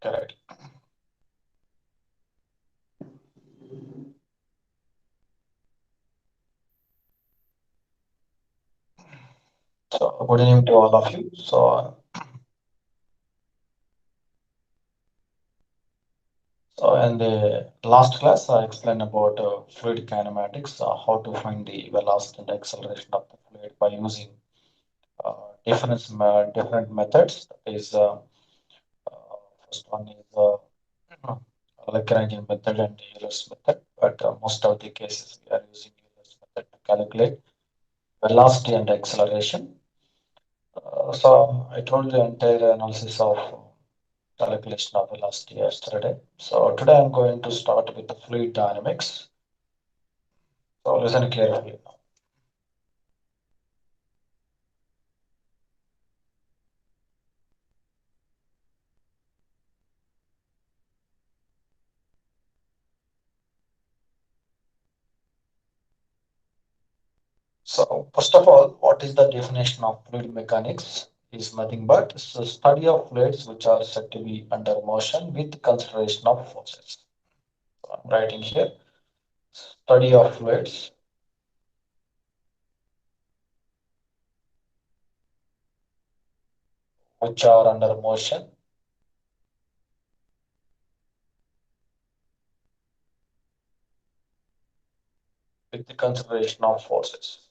Correct. So good evening to all of you. So in the last class, I explained about fluid kinematics, how to find the velocity and acceleration of the fluid by using uh, different methods. That is, first one is Lagrangian method and Euler's method. But most of the cases we are using Euler's method to calculate velocity and acceleration. So I told you the entire analysis of calculation of velocity yesterday. So today I'm going to start with the fluid dynamics. So listen carefully. So first of all, what is the definition of fluid mechanics? Is nothing but the study of fluids which are said to be under motion with consideration of forces. So I'm writing here study of fluids which are under motion with the consideration of forces.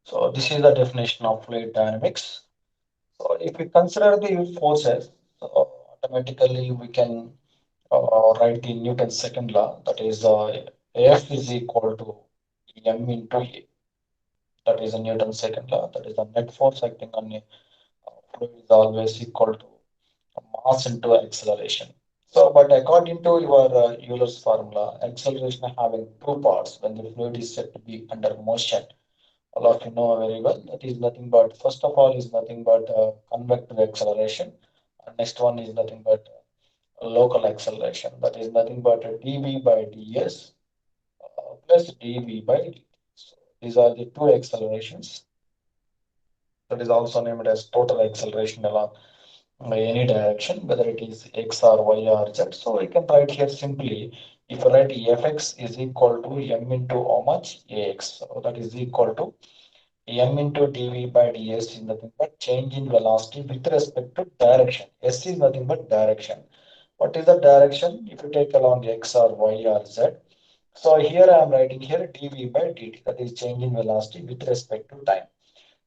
So this is the definition of fluid dynamics. So if we consider the forces, so automatically we can write the Newton's second law, that is F is equal to m into A. That is a Newton's second law. That is the net force acting on a fluid is always equal to mass into acceleration. So, but according to your Euler's formula, acceleration having two parts when the fluid is said to be under motion. All of you know very well. That is nothing but, first of all, is nothing but convective acceleration. And next one is nothing but local acceleration. That is nothing but dv by ds plus dv by dt. So these are the two accelerations. That is also named as total acceleration along any direction, whether it is x or y or z. So we can write here simply, if I write fx is equal to m into how much ax. So that is equal to m into dv by ds is nothing but change in velocity with respect to direction. S is nothing but direction. What is the direction? If you take along x or y or z. So here I am writing here dv by dt, that is change in velocity with respect to time.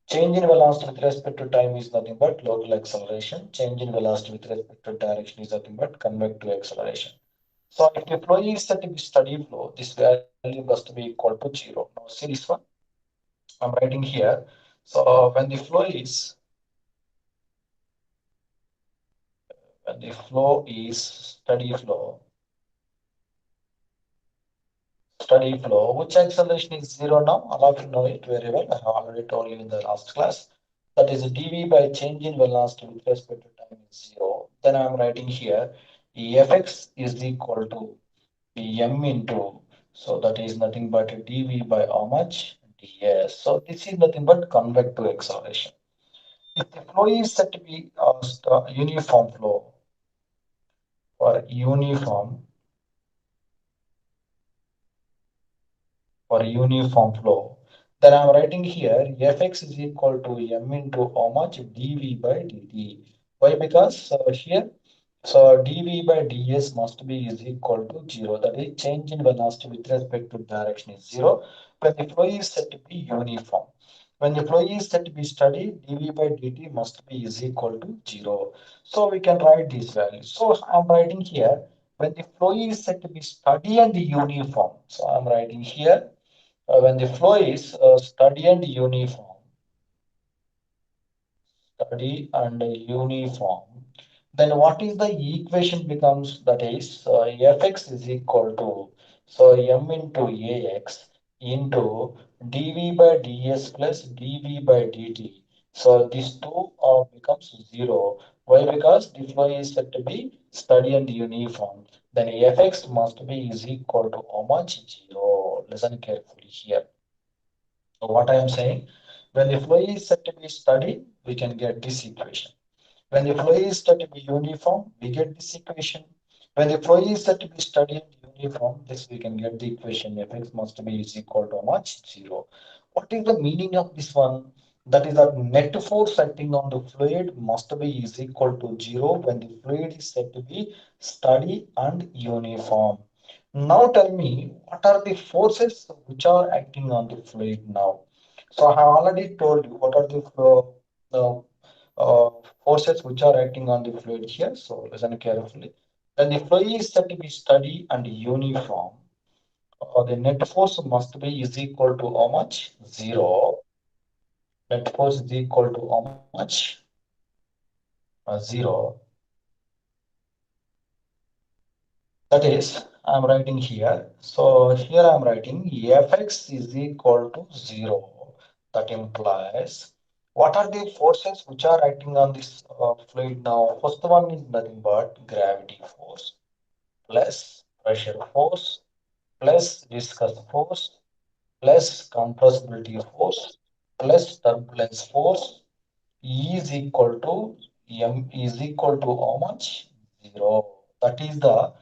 Change in velocity with respect to time is nothing but local acceleration. Change in velocity with respect to direction is nothing but convective acceleration. So if the flow is said to be steady flow, this value must be equal to 0. Now see this one. I'm writing here. So when the flow is steady flow, which acceleration is 0 now? All of you know it very well. I have already told you in the last class. That is dv by change in velocity with respect to time is 0. Then I'm writing here fx is equal to m into, so that is nothing but dv by how much? ds. So this is nothing but convective acceleration. If the flow is said to be uniform flow or uniform flow, then I'm writing here fx is equal to m into how much dv by dt. Why? Because here, so dv by ds must be is equal to 0. That is change in velocity with respect to direction is 0 when the flow is said to be uniform. When the flow is said to be steady, dv by dt must be is equal to 0. So we can write these values. So I'm writing here when the flow is said to be steady and uniform. So I'm writing here when the flow is steady and uniform, then what is the equation becomes, that is fx is equal to, so m into ax into dv by ds plus dv by dt. So these two becomes 0. Why? Because the flow is said to be steady and uniform. Then Fx must be is equal to how much? Zero. Listen carefully here. So what I am saying, when the flow is said to be steady, we can get this equation. When the flow is said to be uniform, we get this equation. When the flow is said to be steady and uniform, this we can get the equation Fx must be is equal to how much? Zero. What is the meaning of this one? That is that net force acting on the fluid must be is equal to zero when the fluid is said to be steady and uniform. Now tell me, what are the forces which are acting on the fluid now? So I have already told you what are the uh, uh, forces which are acting on the fluid here. So listen carefully. When the fluid is said to be steady and uniform, the net force must be is equal to how much? Zero. Net force is equal to how much? Zero. That is, I'm writing here. So here I'm writing Fx is equal to zero. That implies what are the forces which are acting on this fluid now? First one is nothing but gravity force plus pressure force plus viscous force plus compressibility force plus turbulence force is equal to m is equal to how much? Zero. That is the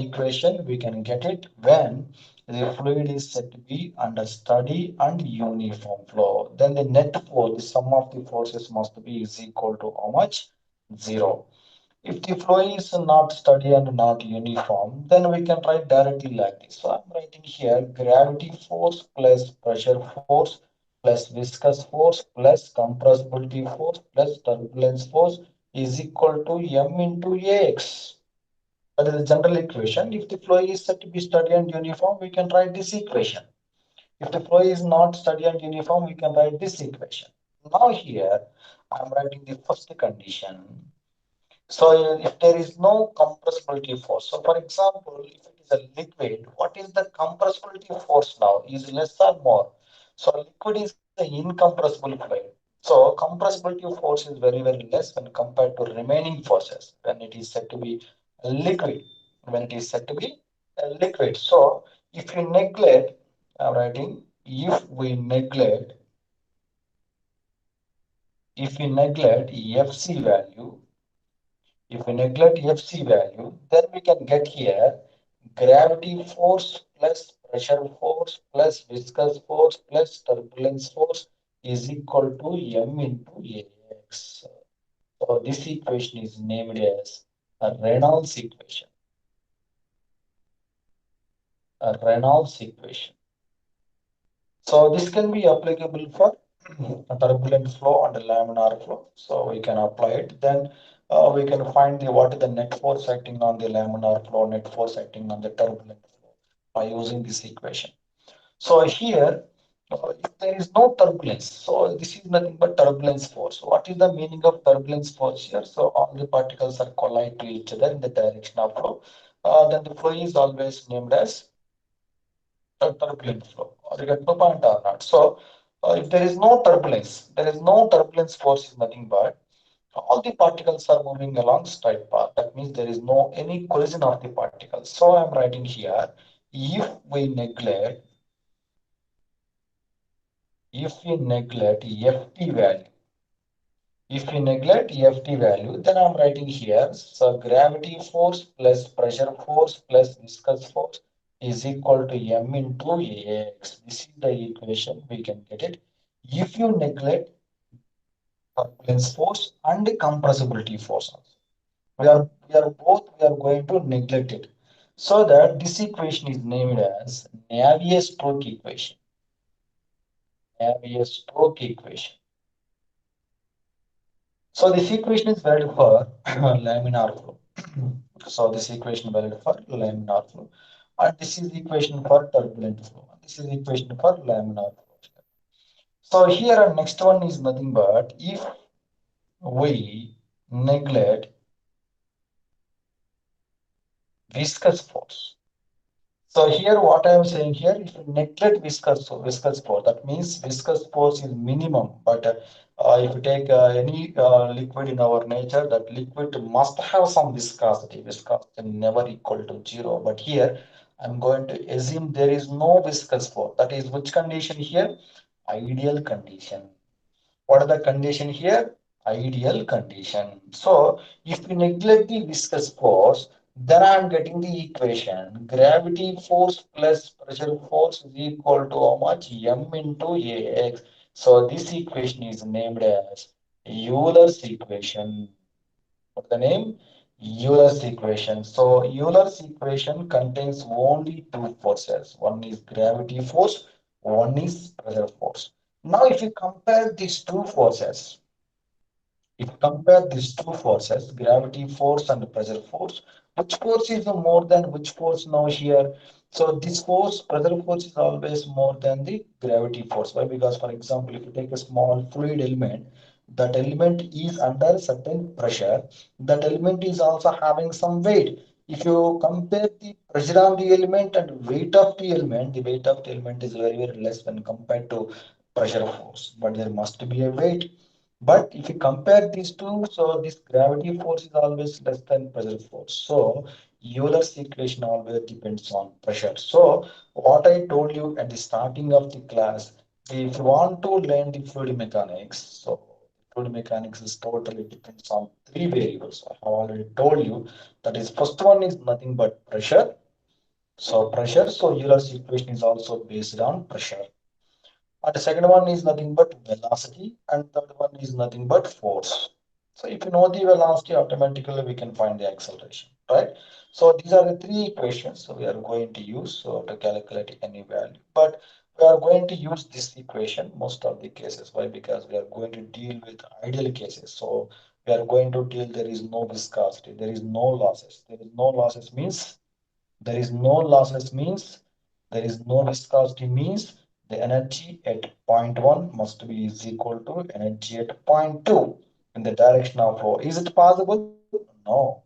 equation. We can get it when the fluid is said to be under steady and uniform flow. Then the net force, the sum of the forces must be is equal to how much? Zero. If the flow is not steady and not uniform, then we can write directly like this. So I'm writing here gravity force plus pressure force plus viscous force plus compressibility force plus turbulence force is equal to m into ax. That is the general equation. If the flow is said to be steady and uniform, we can write this equation. If the flow is not steady and uniform, we can write this equation. Now here, I'm writing the first condition. So if there is no compressibility force, so for example, if it is a liquid, what is the compressibility force now? Is less or more? So liquid is an incompressible fluid. So compressibility force is very, very less when compared to remaining forces when it is said to be a liquid. When it is said to be a liquid. So if you neglect, I'm writing, if we neglect FC value, if we neglect Fc value, then we can get here gravity force plus pressure force plus viscous force plus turbulence force is equal to m into ax. So this equation is named as a Reynolds equation. A Reynolds equation. So this can be applicable for a turbulent flow and a laminar flow. So we can apply it. Then we can find the what is the net force acting on the laminar flow, net force acting on the turbulent flow by using this equation. So here, if there is no turbulence, so this is nothing but turbulence force. What is the meaning of turbulence force here? So all the particles are collide to each other in the direction of flow. Then the flow is always named as turbulent flow. Or you get no point or not. So if there is no turbulence, there is no turbulence force is nothing but all the particles are moving along straight path. That means there is no any collision of the particles. So I'm writing here, if we neglect, if we neglect FT value, if we neglect EFT value, then I'm writing here, so gravity force plus pressure force plus viscous force is equal to m into ax. This is the equation, we can get it. If you neglect turbulence force and compressibility force, we are going to neglect it. So that this equation is named as Navier-Stokes equation. Navier-Stokes equation. So this equation is valid for laminar flow. So this equation valid for laminar flow. And this is the equation for turbulent flow. This is the equation for laminar flow. So here our next one is nothing but if we neglect viscous force. So here, what I am saying here, if you neglect viscous force, that means viscous force is minimum. But if you take any liquid in our nature, that liquid must have some viscosity. Viscosity never equal to zero. But here, I'm going to assume there is no viscous force. That is which condition here? Ideal condition. What are the condition here? Ideal condition. So if we neglect the viscous force, then I am getting the equation. Gravity force plus pressure force is equal to how much? M into AX. So this equation is named as Euler's equation. What's the name? Euler's equation. So Euler's equation contains only two forces. One is gravity force, one is pressure force. Now, if you compare these two forces, if you compare these two forces, gravity force and pressure force, which force is more than which force now here? So this force, pressure force is always more than the gravity force. Why? Because for example, if you take a small fluid element, that element is under certain pressure. That element is also having some weight. If you compare the pressure of the element and weight of the element, the weight of the element is very, very less when compared to pressure force. But there must be a weight. But if you compare these two, so this gravity force is always less than pressure force. So Euler's equation always depends on pressure. So what I told you at the starting of the class, if you want to learn the fluid mechanics, so fluid mechanics is totally depends on three variables. I have already told you that is first one is nothing but pressure. So pressure, so Euler's equation is also based on pressure. And the second one is nothing but velocity, and third one is nothing but force. So if you know the velocity, automatically we can find the acceleration, right? So these are the three equations we are going to use to calculate any value. But we are going to use this equation most of the cases. Why? Because we are going to deal with ideal cases. So we are going to deal there is no viscosity, there is no losses. There is no losses means there is no losses means there is no viscosity means the energy at point 1 must be is equal to energy at point 2 in the direction of flow. Is it possible? No,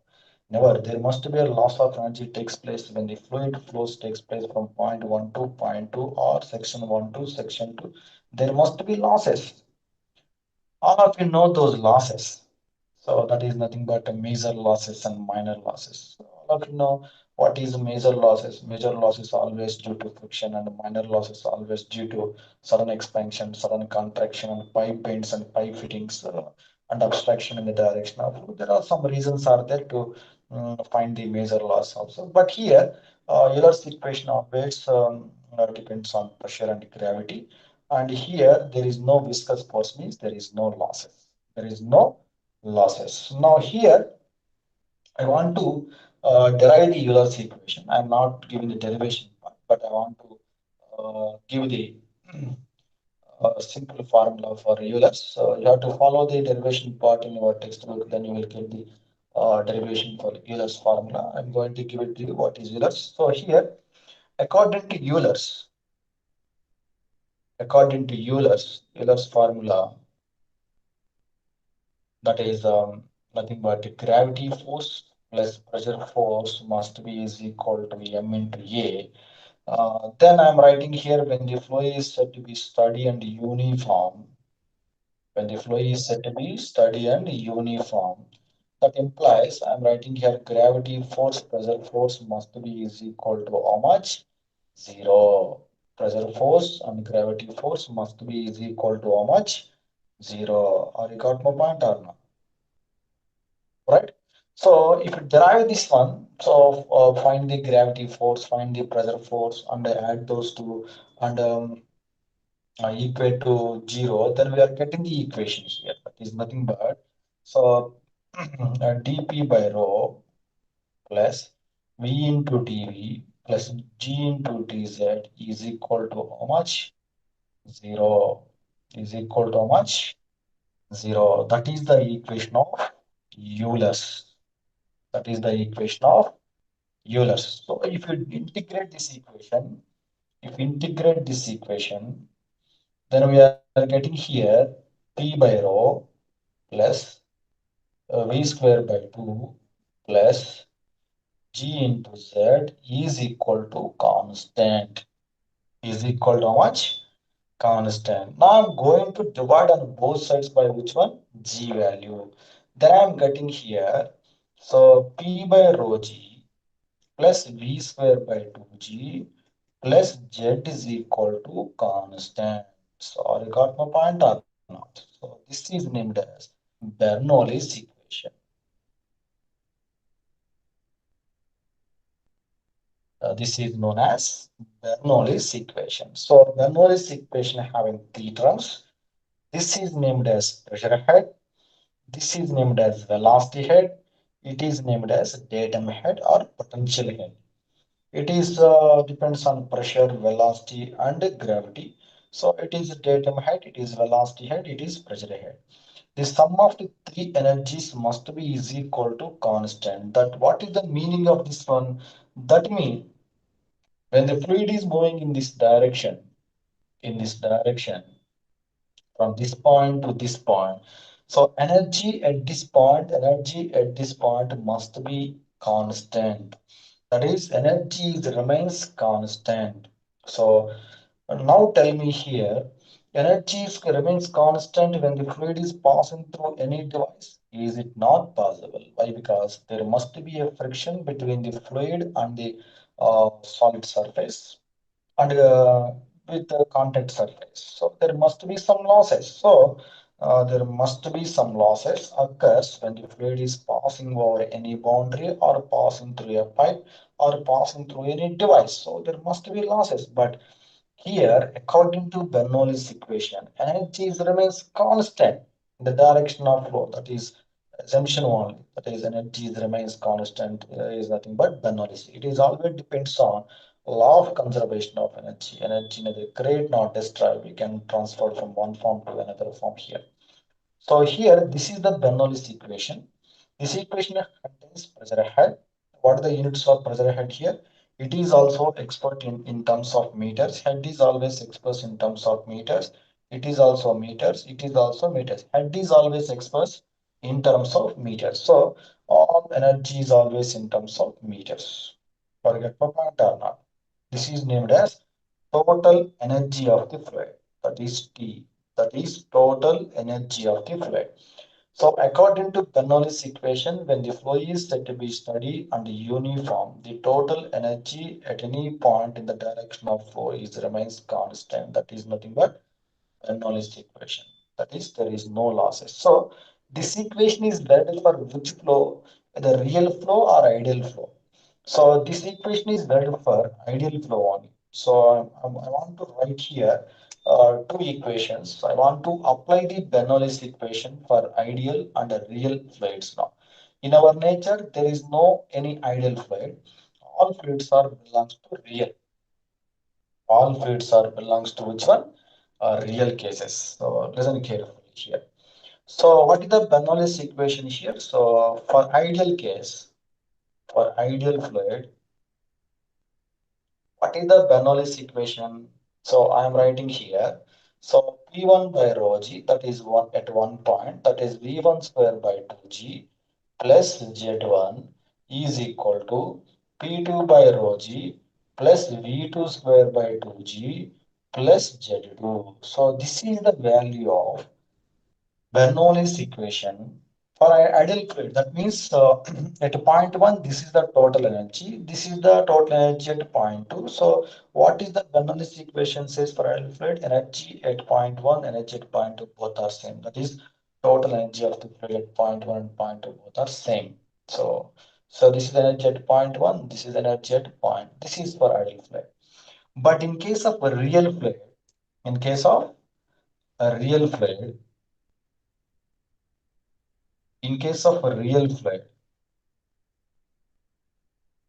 never. There must be a loss of energy takes place when the fluid flows takes place from point 1 to point 2 or section 1 to section 2. There must be losses. All of you know those losses. So that is nothing but major losses and minor losses. So all of you know what is major losses. Major losses always due to friction and minor losses always due to sudden expansion, sudden contraction and pipe bends and pipe fittings and obstruction in the direction of flow. There are some reasons are there to find the major loss also. But here Euler's equation always depends on pressure and gravity. And here there is no viscous force means there is no losses. There is no losses. Now here I want to derive the Euler's equation. I'm not giving the derivation part, but I want to give the simple formula for Euler's. So you have to follow the derivation part in your textbook, then you will get the derivation for Euler's formula. I'm going to give it to you what is Euler's. So here, according to Euler's formula, that is nothing but gravity force plus pressure force must be is equal to m into a. Then I'm writing here when the flow is said to be steady and uniform. When the flow is said to be steady and uniform, that implies I'm writing here gravity force pressure force must be is equal to how much? Zero. Pressure force and gravity force must be is equal to how much? Zero. Are you got my point or not? Right? So if you derive this one, so find the gravity force, find the pressure force, and add those two, and equate to zero, then we are getting the equation here. That is nothing but so dp by rho plus v into dv plus g into dz is equal to how much? Zero. Is equal to how much? Zero. That is the equation of Euler's. That is the equation of Euler's. So if you integrate this equation, then we are getting here p by rho plus v square by 2 plus G into Z is equal to constant. Is equal to how much? Constant. Now I'm going to divide on both sides by which one? G value. Then I'm getting here. So P by rho G plus V square by 2G plus Z is equal to constant. So I got my point or not? So this is named as Bernoullis equation. This is known as Bernoullis equation. So Bernoullis equation having three terms. This is named as pressure head. This is named as velocity head. It is named as datum head or potential head. It is depends on pressure, velocity, and gravity. So it is datum head, it is velocity head, it is pressure head. The sum of the three energies must be is equal to constant. That what is the meaning of this one? That means when the fluid is moving in this direction, from this point to this point. So energy at this point must be constant. That is, energy remains constant. So now tell me here, remains constant when the fluid is passing through any device. Is it not possible? Why? Because there must be a friction between the fluid and the solid surface and with the contact surface. So there must be some losses. So there must be some losses occurs when the fluid is passing over any boundary or passing through a pipe or passing through any device. So there must be losses. But here, according to Bernoulli's equation, energy remains constant in the direction of flow. That is assumption only. That is, energy remains constant is nothing but Bernoulli's. It is always depends on law of conservation of energy. Energy neither create nor destroy. We can transfer from one form to another form here. So here, this is the Bernoulli's equation. This equation contains pressure head. What are the units of pressure head here? It is also expressed in terms of meters. Head is always expressed in terms of meters. It is also meters. It is also meters. Head is always expressed in terms of meters. So all energy is always in terms of meters. Forget for point or not. This is named as total energy of the fluid. That is T. That is total energy of the fluid. So according to Bernoulli's equation, when the flow is said to be steady and uniform, the total energy at any point in the direction of flow is remains constant. That is nothing but Bernoulli's equation. That is, there is no losses. So this equation is valid for which flow, the real flow or ideal flow. So this equation is valid for ideal flow only. So I want to write here two equations. I want to apply the Bernoulli's equation for ideal and real fluids now. In our nature, there is no any ideal fluid. All fluids are belongs to real. All fluids are belongs to which one? Real cases. So listen carefully here. So what is the Bernoulli's equation here? So for ideal case, for ideal fluid, what is the Bernoulli's equation? So I am writing here. So P1 by rho g, that is one at one point, that is V1 square by 2g plus Z1 is equal to P2 by rho g plus V2 square by 2g plus Z2. So this is the value of Bernoulli's equation for ideal fluid. That means at point one, this is the total energy. This is the total energy at point two. So what is the Bernoulli's equation says for ideal fluid? Energy at point one, energy at point two, both are same. That is total energy of the fluid at point one and point two, both are same. So this is energy at point one. This is energy at point. This is for ideal fluid. But in case of a real fluid, in case of a real fluid, in case of a real fluid,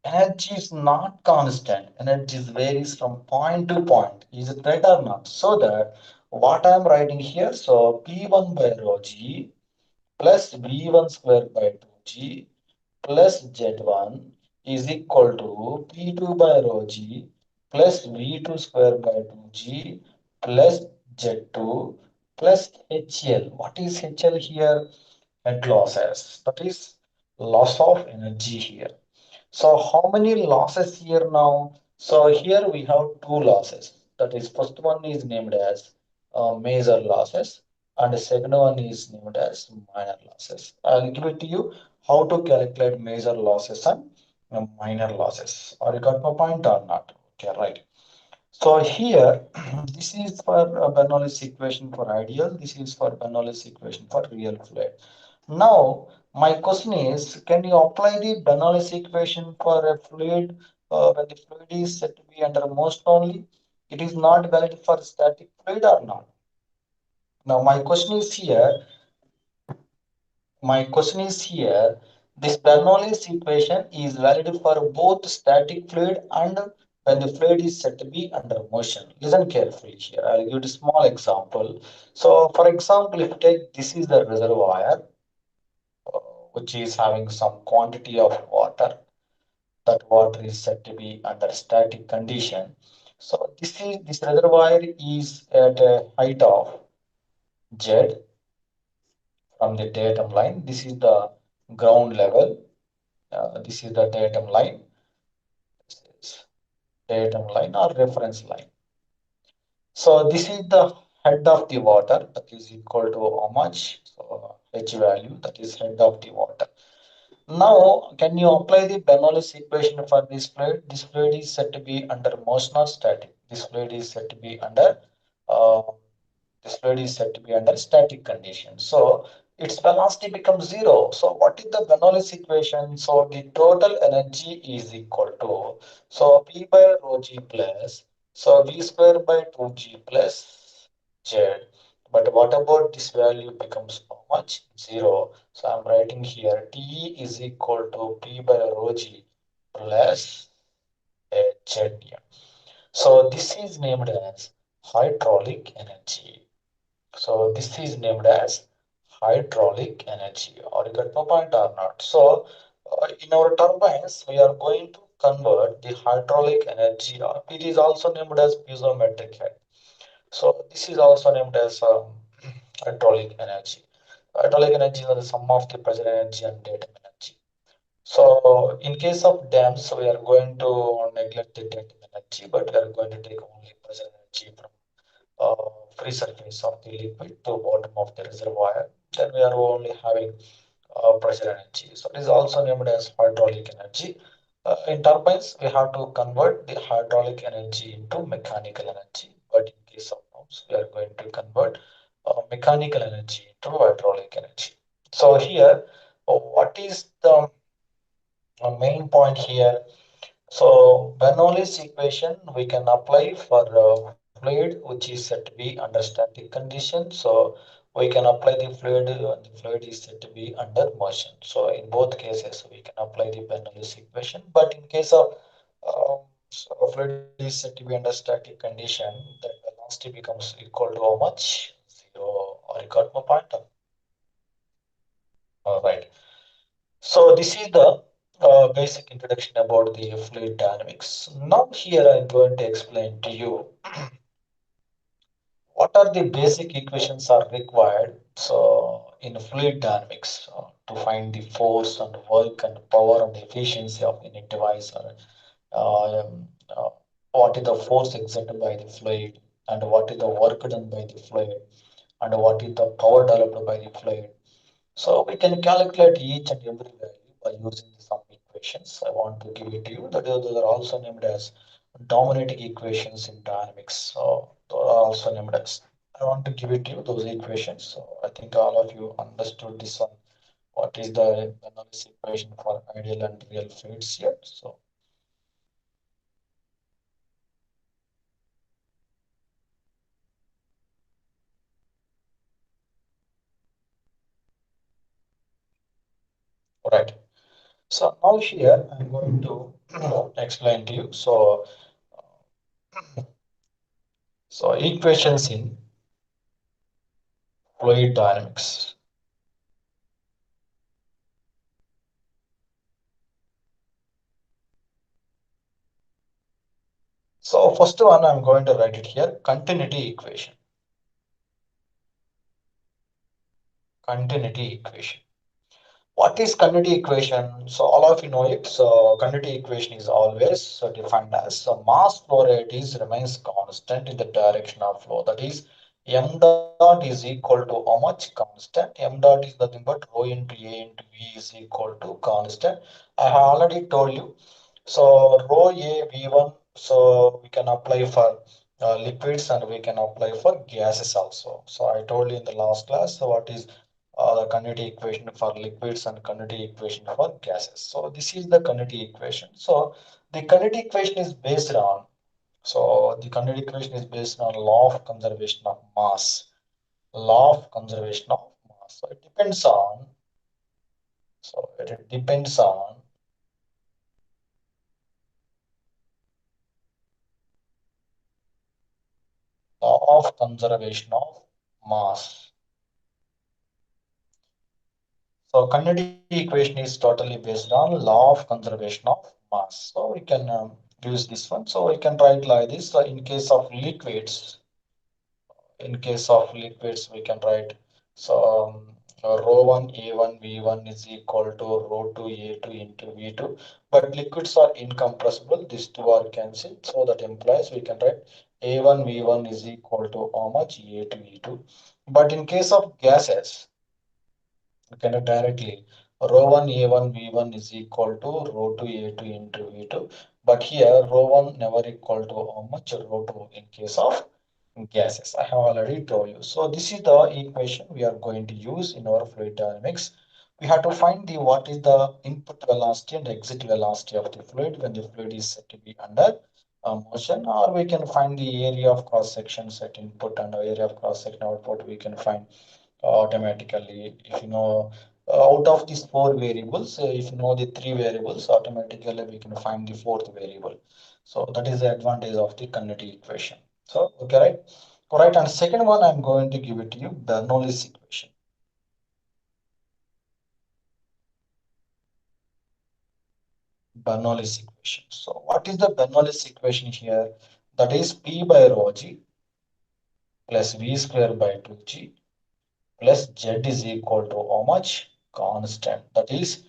energy is not constant. Energy varies from point to point. Is it right or not? So that what I am writing here, so P1 by rho g plus V1 square by 2g plus Z1 is equal to P2 by rho g plus V2 square by 2g plus Z2 plus HL. What is HL here? Head losses. That is loss of energy here. So how many losses here now? So here we have two losses. That is, first one is named as major losses, and the second one is named as minor losses. I'll give it to you how to calculate major losses and minor losses. Or you got my point or not? Okay, right. So here, this is for Bernoullis equation for ideal. This is for Bernoullis equation for real fluid. Now, my question is, can you apply the Bernoullis equation for a fluid when the fluid is said to be under motion only? It is not valid for static fluid or not? Now, my question is here, this Bernoullis equation is valid for both static fluid and when the fluid is said to be under motion. Listen carefully here. I'll give you a small example. So, for example, if you take this is the reservoir, uh, which is having some quantity of water. That water is said to be under static condition. So this reservoir is at a height of Z from the datum line. This is the ground level. This is the datum line. This is datum line or reference line. So this is the head of the water that is equal to how much? So H value that is head of the water. Now, can you apply the Bernoullis equation for this fluid? This fluid is said to be under motion or static. Uh, this fluid is said to be under static condition. So its velocity becomes zero. So what is the Bernoullis equation? So the total energy is equal to P by rho g plus V square by 2g plus z. But what about this value becomes how much? Zero. So I'm writing here T is equal to P by rho g plus Z. So this is named as hydraulic energy. So this is named as hydraulic energy. Or you get my point or not? So in our turbines, we are going to convert the hydraulic energy. Or it is also named as piezometric head. So this is also named as hydraulic energy. Hydraulic energy is the sum of the pressure energy and datum energy. So in case of dams, we are going to neglect the datum energy, but we are going to take only pressure energy from free surface of the liquid to bottom of the reservoir. Then we are only having pressure energy. So it is also named as hydraulic energy. In turbines, we have to convert the hydraulic energy into mechanical energy. But in case of pumps, we are going to convert mechanical energy into hydraulic energy. So here, what is the main point here? So Bernoulli's equation we can apply for fluid which is said to be under static condition. So we can apply the fluid when the fluid is said to be under motion. So in both cases we can apply the Bernoulli's equation. But in case of fluid is said to be under static condition, that velocity becomes equal to how much? Zero. Or you got my point? All right. So this is the basic introduction about the fluid dynamics. Now here I'm going to explain to you what are the basic equations are required in fluid dynamics to find the force and work and power and efficiency of any device or uh, um, uh, what is the force exerted by the fluid and what is the work done by the fluid and what is the power developed by the fluid. So we can calculate each and every value by using some equations. I want to give it to you. Those are also named as dominating equations in dynamics. So those are also named as. I want to give it to you those equations. So I think all of you understood this one. What is the Bernoullis equation for ideal and real fluids here? So right. So now here I'm going to explain to you. So equations in fluid dynamics. So first one, I'm going to write it here, continuity equation. Continuity equation. What is Kinetic equation? So all of you know it. So Kinetic equation is always defined as mass flow rate is remains constant in the direction of flow. That is m dot is equal to how much constant? M dot is nothing but rho into A into V is equal to constant. I have already told you. So rho A V1. So we can apply for liquids and we can apply for gases also. So I told you in the last class what is the Kinetic equation for liquids and Kinetic equation for gases. So this is the Kinetic equation. So the Kinetic equation is based on the Kinetic equation is based on law of conservation of mass. Law of conservation of mass. It depends on law of conservation of mass. So kinetic equation is totally based on law of conservation of mass. So we can use this one. So we can write like this. So in case of liquids, we can write rho one A1 V1 is equal to rho two A2 into V2. But liquids are incompressible. These two are cancelled. So that implies we can write A1 V1 is equal to how much A2 V2. But in case of gases, you can directly rho 1 A1 V1 is equal to rho 2 A2 into V2. But here rho 1 never equal to how much rho 2 in case of gases. I have already told you. So this is the equation we are going to use in our fluid dynamics. We have to find the what is the input velocity and exit velocity of the fluid when the fluid is said to be under motion, or we can find the area of cross section at input and area of cross section output. We can find automatically if you know out of these four variables, if you know the three variables, automatically we can find the fourth variable. So that is the advantage of the Kinetic equation. So okay, right. All right, and second one I'm going to give it to you, Bernoullis equation. Bernoullis equation. So what is the Bernoullis equation here? That is P by rho g plus V square by 2g plus Z is equal to how much? Constant. That is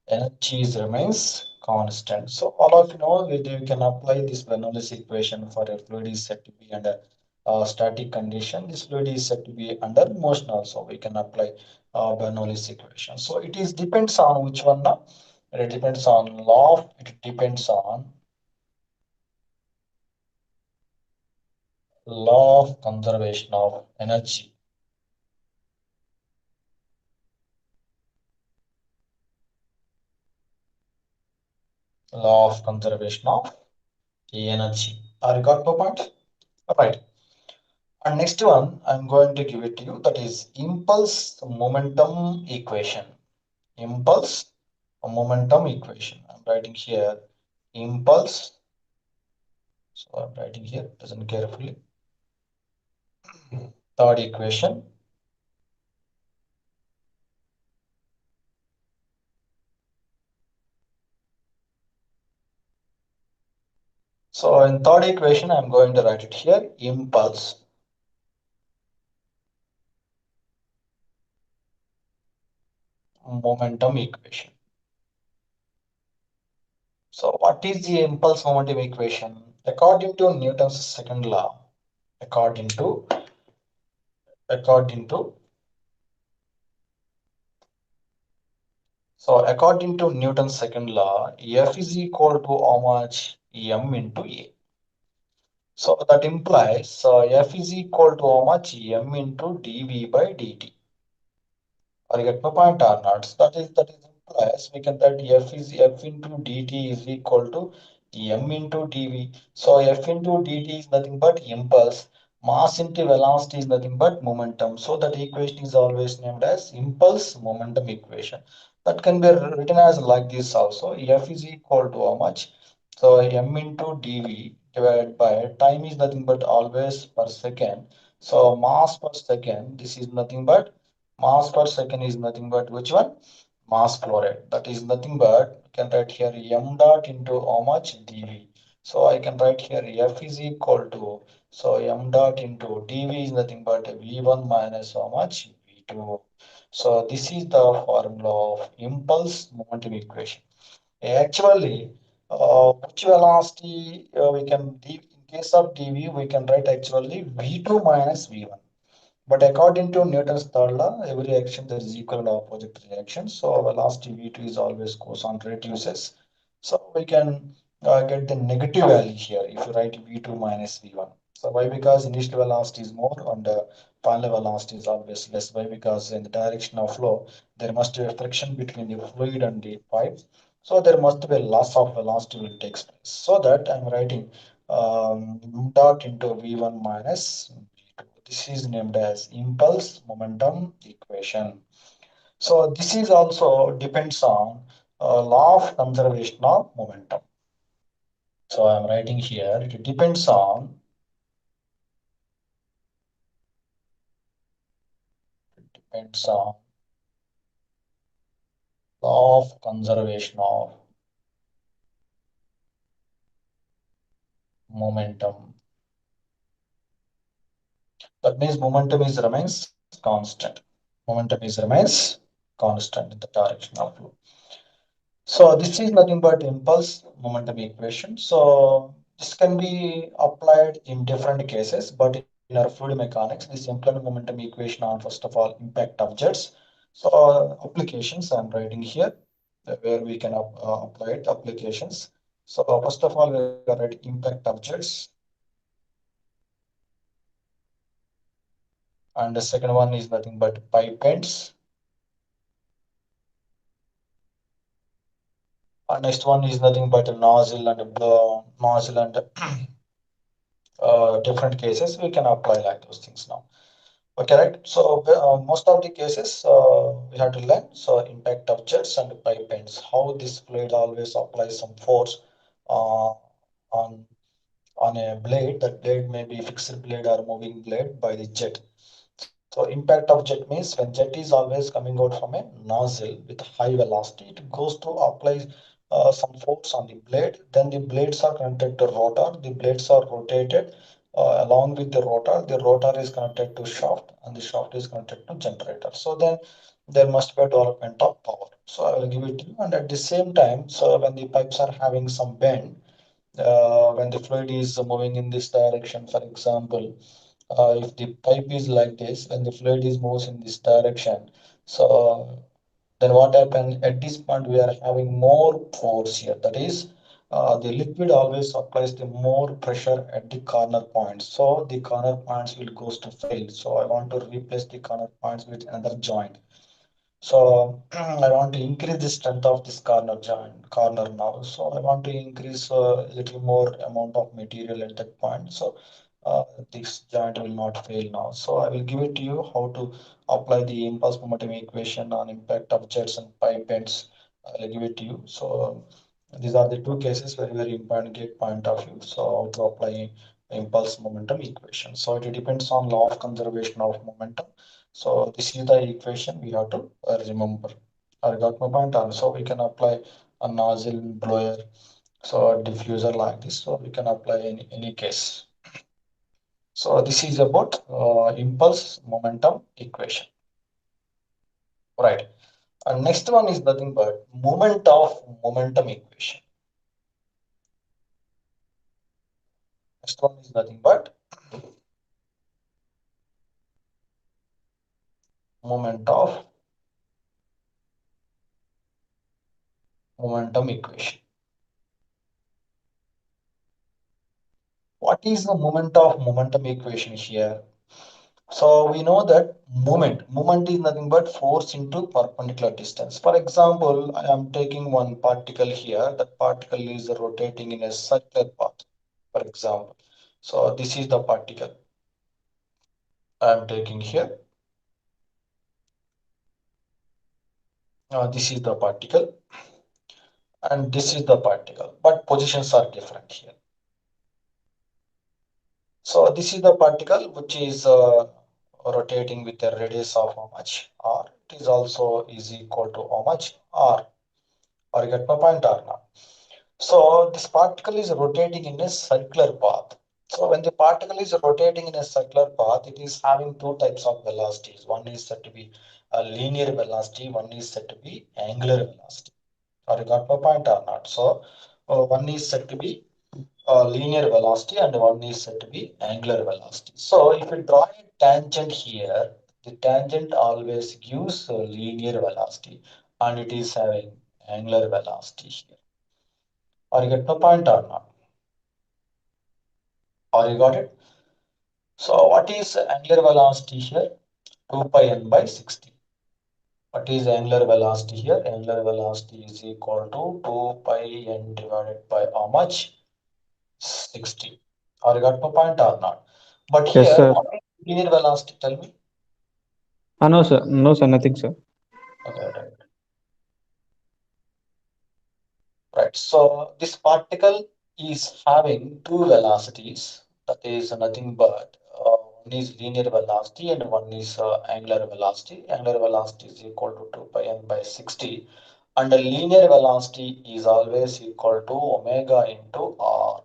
energy is remains constant. So all of you know we can apply this Bernoullis equation for a fluid is said to be under static condition. This fluid is said to be under motion also. We can apply Bernoullis equation. So it is depends on which one now? It depends on law. It depends on law of conservation of energy. Law of conservation of energy. Are you got the point? Right. And next one, I'm going to give it to you. That is impulse momentum equation. Impulse momentum equation. I'm writing here impulse. So I'm writing here, listen carefully. Third equation. So in third equation, I'm going to write it here, impulse momentum equation. So what is the impulse momentum equation? According to Newton's second law, according to according to according to Newton's second law, F is equal to how much? M into A. So that implies F is equal to how much? M into dV by dt. Or you get my point or not? So that is implies we can that F into dt is equal to M into dV. So F into dt is nothing but impulse. Mass into velocity is nothing but momentum. So that equation is always named as impulse momentum equation. That can be written as like this also. F is equal to how much? So M into dV divided by time is nothing but always per second. So mass per second, this is nothing but mass per second is nothing but which one? Mass flow rate. That is nothing but I can write here m dot into how much dV. So I can write here F is equal to so m dot into dV is nothing but V1 minus how much V2. So this is the formula of impulse momentum equation. Actually, which velocity we can, in case of dv, we can write actually v2 minus v1. But according to Newton's third law, every action there is equal and opposite reaction. So velocity v2 is always goes on reduces. So we can get the negative value here if you write v2 minus v1. So why? Because initial velocity is more and final velocity is always less. Why? Because in the direction of flow, there must be a friction between the fluid and the pipe. So there must be a loss of velocity will take place. So that I'm writing dot into v1 minus v2. This is named as impulse momentum equation. So this is also depends on law of conservation of momentum. So I'm writing here, it depends on law of conservation of momentum. That means momentum is remains constant. Momentum is remains constant in the direction of flow. So this is nothing but impulse momentum equation. So this can be applied in different cases, but in our fluid mechanics, this implement momentum equation on first of all impact of jets. So applications I'm writing here where we can apply it applications. So first of all, we are writing impact of jets, and the second one is nothing but pipe ends. And next one is nothing but a nozzle and a nozzle and different cases we can apply like those things now. Okay, right. So most of the cases we have to learn. So impact of jets and pipe ends. How this blade always applies some force uh, on a blade. That blade may be fixed blade or moving blade by the jet. So impact of jet means when jet is always coming out from a nozzle with high velocity, it goes to apply some force on the blade. Then the blades are connected to rotor. The blades are rotated along with the rotor. The rotor is connected to shaft, and the shaft is connected to generator. So then there must be a development of power. So I will give it to you. And at the same time, so when the pipes are having some bend, when the fluid is moving in this direction, for example, if the pipe is like this, when the fluid is moves in this direction, so then what happens at this point we are having more force here. That is, the liquid always applies the more pressure at the corner points. So the corner points will goes to fail. So I want to replace the corner points with another joint. So I want to increase the strength of this corner now. So I want to increase a little more amount of material at that point. So this joint will not fail now. So I will give it to you how to apply the impulse momentum equation on impact of jets and pipe ends. I will give it to you. So these are the two cases very, very important get point of view. So how to apply impulse momentum equation. So it depends on law of conservation of momentum. So this is the equation we have to remember. I got my point on. So we can apply a nozzle blower, so a diffuser like this. So we can apply in any case. So this is about impulse momentum equation, right? And next one is nothing but moment of momentum equation. Next one is nothing but moment of momentum equation. What is the moment of momentum equation here? So we know that moment is nothing but force into perpendicular distance. For example, I am taking one particle here. That particle is rotating in a circular path, for example. So this is the particle I am taking here. This is the particle and this is the particle, but positions are different here. So this is the particle which is rotating with a radius of how much r. It is also is equal to how much r. Or you get my point or not? So this particle is rotating in a circular path. So when the particle is rotating in a circular path, it is having two types of velocities. One is said to be a linear velocity, one is said to be angular velocity. Or you got my point or not? So one is said to be linear velocity and one is said to be angular velocity. So if you draw a tangent here, the tangent always gives a linear velocity and it is having angular velocity here. Or you get my point or not? Or you got it? So what is angular velocity here? 2 pi n by 60. What is angular velocity here? Angular velocity is equal to 2 pi n divided by how much? 60. Or you got my point or not? But Yes, here, sir. what is linear velocity? Tell me. No, sir. No, sir. Nothing, sir. Okay, right. Right. So this particle is having two velocities. That is nothing but one is linear velocity and one is angular velocity. Angular velocity is equal to 2 pi n by 60. And the linear velocity is always equal to omega into r.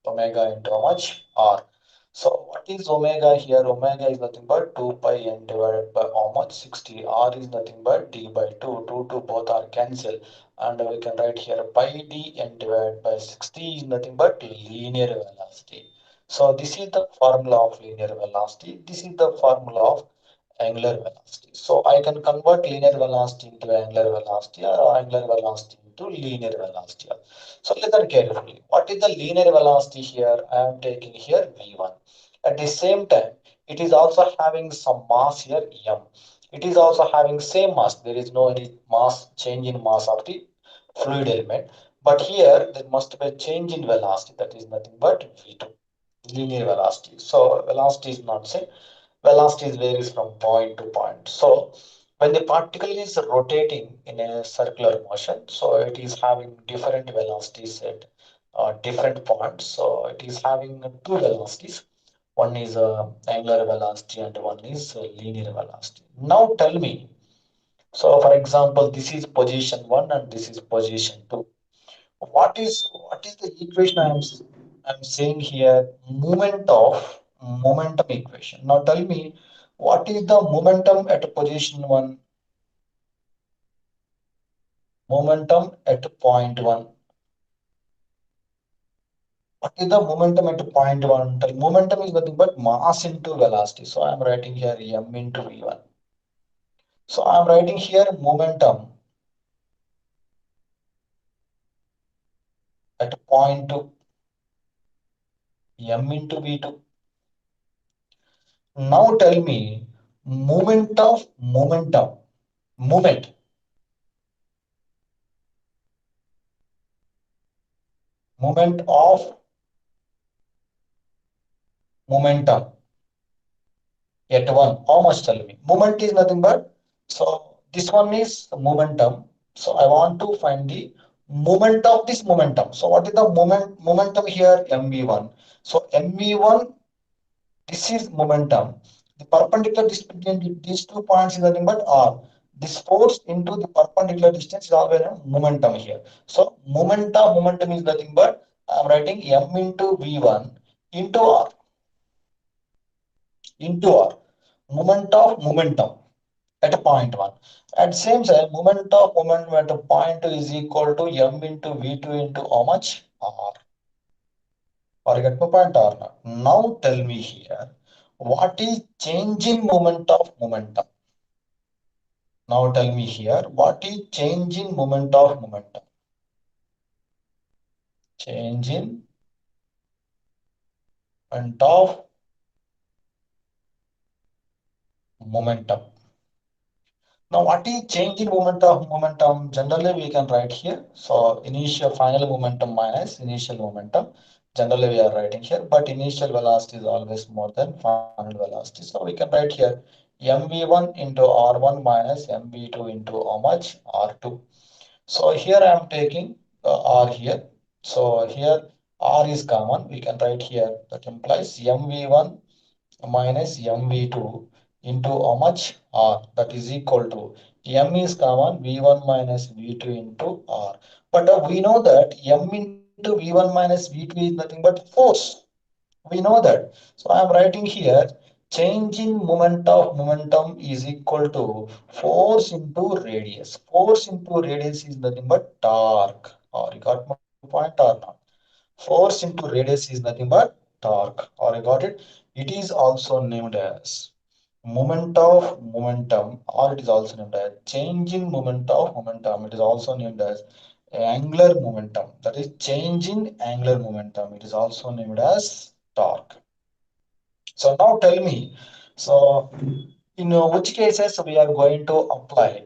Omega into how much? R. So what is omega here? Omega is nothing but 2 pi n divided by how much? 60. R is nothing but d by 2. 2 both are cancelled. And we can write here pi d n divided by 60 is nothing but linear velocity. So this is the formula of linear velocity. This is the formula of angular velocity. So I can convert linear velocity into angular velocity or angular velocity into linear velocity. So listen carefully. What is the linear velocity here? I am taking here v1. At the same time, it is also having some mass here m. It is also having same mass. There is no any mass change in mass of the fluid element. But here there must be a change in velocity. That is nothing but v2, linear velocity. So velocity is not same. Velocity varies from point to point. So when the particle is rotating in a circular motion, so it is having different velocities at different points. So it is having two velocities. One is angular velocity and one is linear velocity. Now tell me, so for example, this is position one and this is position two. What is the equation I'm saying here? Momentum equation. Now tell me what is the momentum at position one, momentum at point one. What is the momentum at point one? Tell momentum is nothing but mass into velocity. So I'm writing here m into v1. So I'm writing here momentum at point two, m into v2. Now tell me moment moment of momentum at one. How much? Tell me. Moment is nothing but, so this one is momentum. So I want to find the moment of this momentum. So what is the momentum here? MV1. So MV1, this is momentum. The perpendicular distance between these 2 points is nothing but R. This force into the perpendicular distance is always a momentum here. So momentum is nothing but I'm writing M into V1 into R into R. Moment of momentum at point one. At same time, moment of momentum at a point two is equal to M into V2 into how much? R. Or get my point or not? Now tell me here, what is change in moment of momentum? Now tell me here, what is change in moment of momentum? Change in moment of momentum. Now, what is change in moment of momentum? Generally, we can write here. So, initial final momentum minus initial momentum. Generally, we are writing here, but initial velocity is always more than final velocity. So, we can write here mv1 into r1 minus mv2 into how much? R2. So, here I am taking r here. So, here r is common. We can write here that implies mv1 minus mv2 into how much r, that is equal to m is common v1 minus v2 into r. But we know that m into v1 minus v2 is nothing but force. We know that. So I am writing here, change in moment of momentum is equal to force into radius. Force into radius is nothing but torque. Or you got my point or not? Force into radius is nothing but torque. Or you got it? It is also named as moment of momentum, or it is also named as change in moment of momentum. It is also named as angular momentum. That is change in angular momentum. It is also named as torque. So now tell me, so in which cases we are going to apply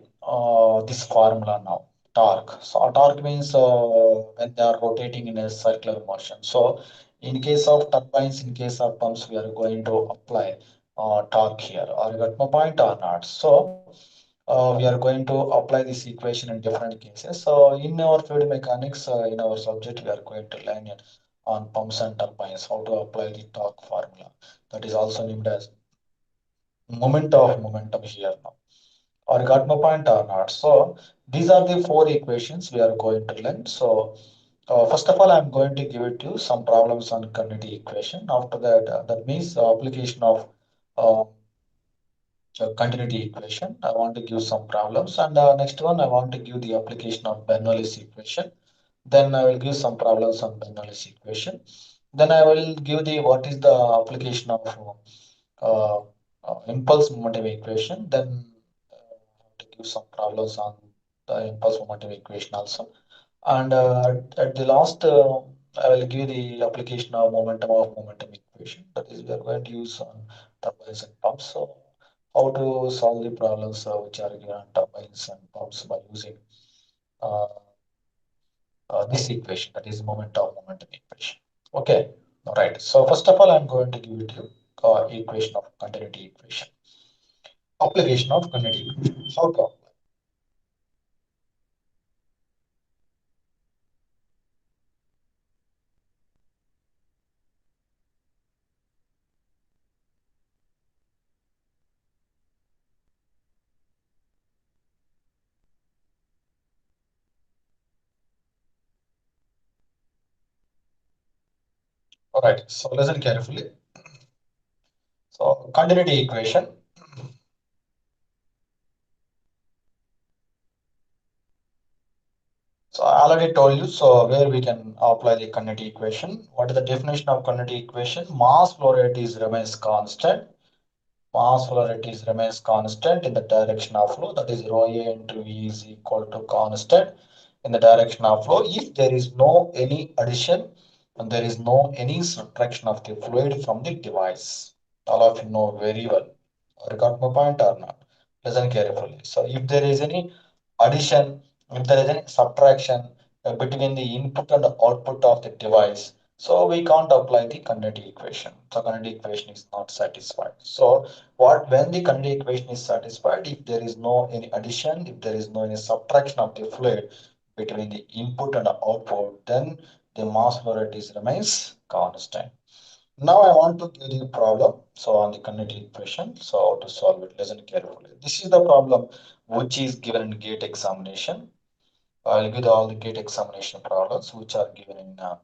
this formula now? Torque. So torque means when they are rotating in a circular motion. So in case of turbines, in case of pumps, we are going to apply torque here. Are you got my point or not? So we are going to apply this equation in different cases. So in our fluid mechanics, in our subject, we are going to learn it on pumps and turbines how to apply the torque formula. That is also named as moment of momentum here now. Or you got my point or not? So these are the four equations we are going to learn. So first of all, I'm going to give it to you some problems on Kinetic equation. After that, that means application of uh, continuity equation. I want to give some problems, and next one I want to give the application of Bernoullis equation. Then I will give some problems on Bernoullis equation. Then I will give the what is the application of uh, impulse momentum equation. Then I have to give some problems on the impulse momentum equation also. And at the last, I will give the application of momentum equation. That is, we are going to use on turbines and pumps. So, how to solve the problems which are given on turbines and pumps by using uh, this equation, that is moment of momentum equation. Okay, all right. So, first of all, I'm going to give it you equation of continuity equation, application of continuity equation. How to apply? All right. So, listen carefully. So, continuity equation. So I already told you, so where we can apply the Kinetic equation. What is the definition of Kinetic equation? Mass flow rate is remains constant. Mass flow rate is remains constant in the direction of flow. That is rho A into V is equal to constant in the direction of flow. If there is no any addition and there is no any subtraction of the fluid from the device. All of you know very well. Or got my point or not? Listen carefully. So if there is any addition, if there is any subtraction between the input and the output of the device, so we can't apply the Kinetic equation. The Kinetic equation is not satisfied. So what when the Kinetic equation is satisfied, if there is no any addition, if there is no any subtraction of the fluid between the input and the output, then the mass flow rate is remains constant. Now I want to give you a problem. So on the Kinetic equation, so how to solve it? Listen carefully. This is the problem which is given in gate examination. I'll give all the gate examination problems which are given in uh,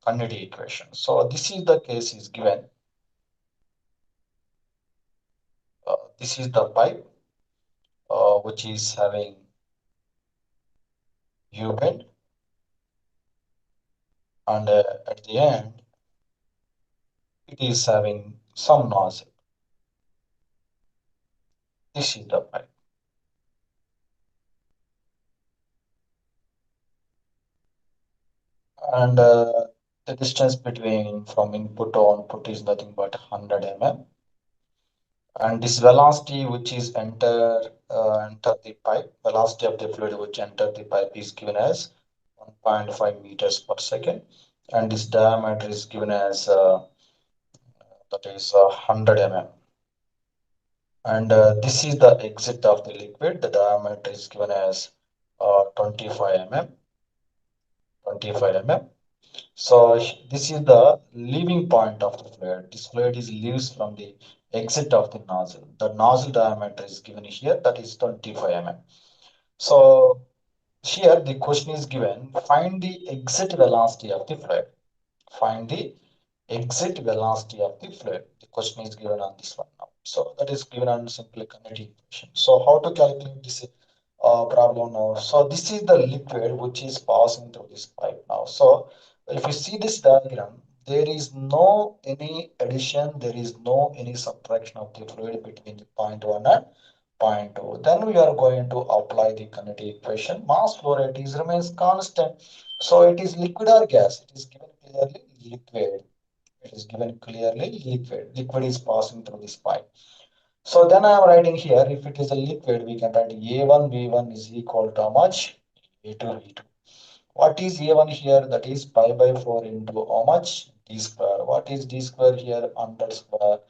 Kinetic equation. So this is the case is given. This is the pipe which is having U bend, and at the end it is having some nozzle. This is the pipe, and the distance between from input to output is nothing but 100 mm. And this velocity which is enter the pipe, velocity of the fluid which enter the pipe is given as 1.5 meters per second, and this diameter is given as that is 100 mm. And this is the exit of the liquid. The diameter is given as 25 mm. 25 mm. So this is the leaving point of the fluid. This fluid is leaves from the exit of the nozzle. The nozzle diameter is given here, that is 25 mm. So here the question is given, find the exit velocity of the fluid. Find the exit velocity of the fluid. The question is given on this one now. So that is given on simple kinetic equation. So how to calculate this problem now? So this is the liquid which is passing through this pipe now. So if you see this diagram, there is no any addition, there is no any subtraction of the fluid between the point 1 and point 2. Then we are going to apply the kinetic equation. Mass flow rate is remains constant. So it is liquid or gas. It is given clearly liquid. It is given clearly liquid. Liquid is passing through this pipe. So then I am writing here, if it is a liquid, we can write A1 V1 is equal to how much? A2 V2. What is A1 here? That is pi by 4 into how much? D square. What is D square here? 100 square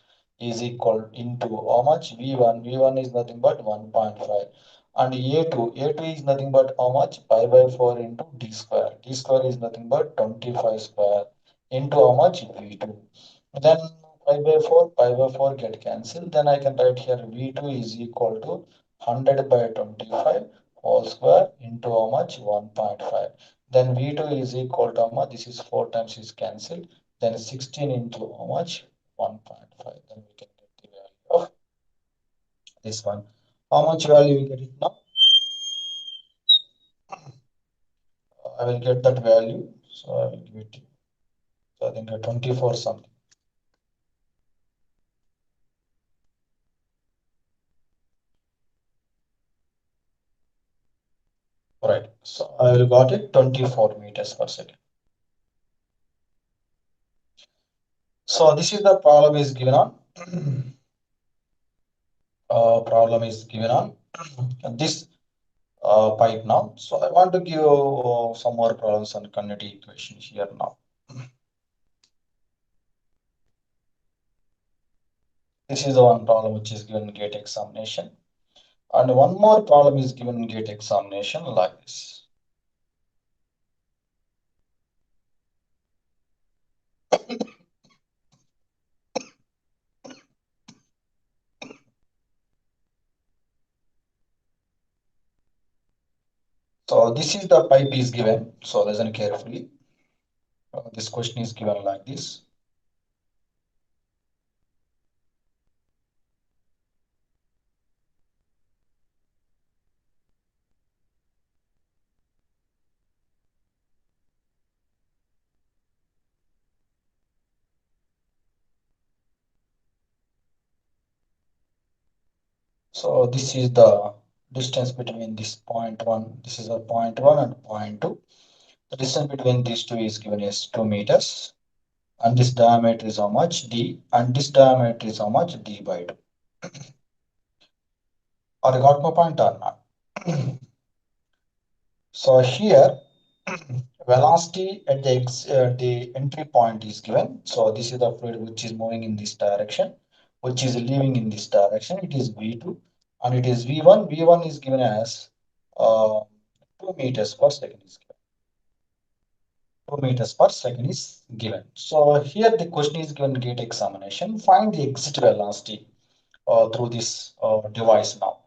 is equal into how much? V1. V1 is nothing but 1.5. And A2 is nothing but how much? Pi by 4 into D square. D square is nothing but 25 square into how much? V2. Then pi by 4 get cancelled. Then I can write here V2 is equal to 100 by 25 whole square into how much? 1.5. Then V2 is equal to how much? This is 4 times is cancelled. Then 16 into how much? 1.5. Then we can get the value of this one. How much value we get it now? I will get that value. So I will give it to you. So I think 24 something. Right. So I will got it 24 meters per second. So this is the problem is given on problem is given on this pipe now. So I want to give some more problems on kinetic equation here now. This is the one problem which is given in gate examination. And one more problem is given in gate examination like this. So this is the pipe is given. So listen carefully. This question is given like this. So this is the distance between this point one. This is a point one and point two. The distance between these two is given as 2 meters. And this diameter is how much? D. And this diameter is how much? D by 2. Or you got my point or not? So here, velocity at the entry point is given. So this is the fluid which is moving in this direction, which is leaving in this direction. It is V2 and it is V1. V1 is given as uh, 2 meters per second is given. 2 meters per second is given. So here the question is given gate examination. Find the exit velocity through this device now.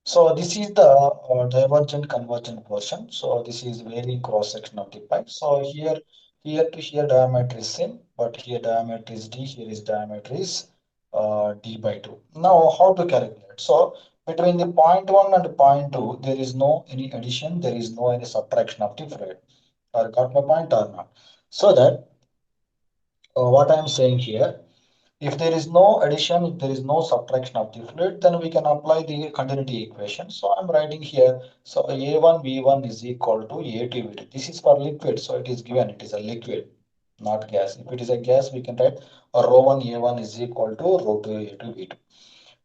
So this is the divergent convergent portion. So this is very cross section of the pipe. So here to here diameter is same, but here diameter is D, here is diameter is D by 2. Now how to calculate? So between the point 1 and point 2, there is no any addition, there is no any subtraction of the fluid. Or got my point or not? So that what I am saying here, if there is no addition, if there is no subtraction of the fluid, then we can apply the continuity equation. So I'm writing here, so A1 V1 is equal to A2 V2. This is for liquid, so it is given, it is a liquid, not gas. If it is a gas, we can write rho 1 A1 is equal to rho 2 A2 V2.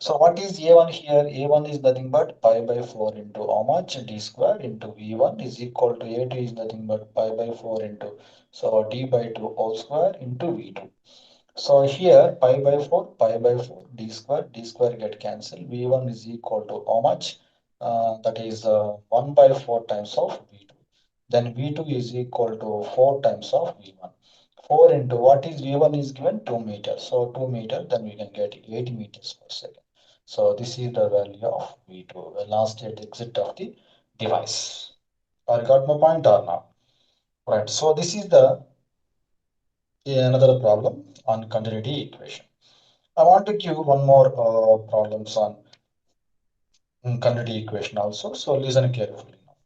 So what is A1 here? A1 is nothing but pi by 4 into how much? D square into V1 is equal to A2 is nothing but pi by 4 into, so D by 2 whole square into V2. So here pi by 4, d square get cancelled. V1 is equal to how much? That is 1 by 4 times of V2. Then V2 is equal to 4 times of V1. 4 into what is V1 is given 2 meters. So 2 meters, then we can get 8 meters per second. So this is the value of V2, the last at exit of the device. I got my point or not? Right. So this is the Another problem on continuity equation. I want to give one more problems on continuity equation also. So listen carefully now.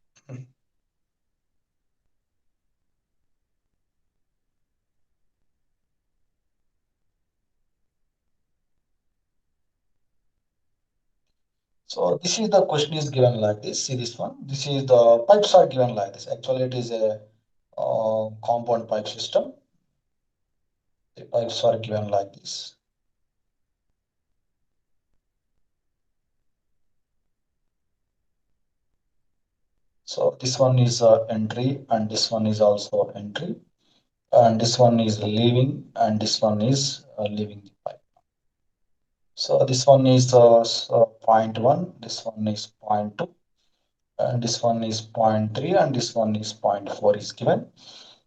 So this is the question is given like this. See this one. This is the pipes are given like this. Actually, it is a compound pipe system. The pipes are given like this. So this one is entry, and this one is also entry, and this one is leaving, and this one is leaving the pipe. So this one is point one, this one is point two, and this one is point three, and this one is point four is given.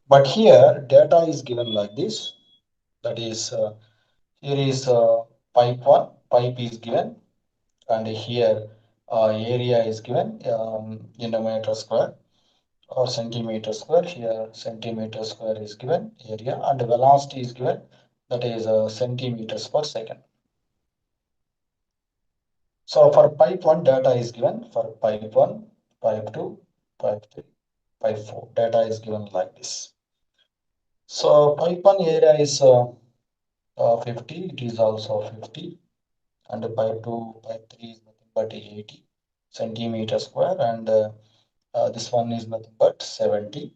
But here data is given like this. That is here is pipe one, pipe is given, and here area is given in a meter square or centimeter square. Here centimeter square is given area, and velocity is given, that is centimeters per second. So for pipe 1 data is given, for pipe 1, pipe 2, pipe 3, pipe 4 data is given like this. So pipe 1 area is 50, it is also 50, and pipe 2, pipe 3 is nothing but 80 centimeter square, and this one is nothing but 70.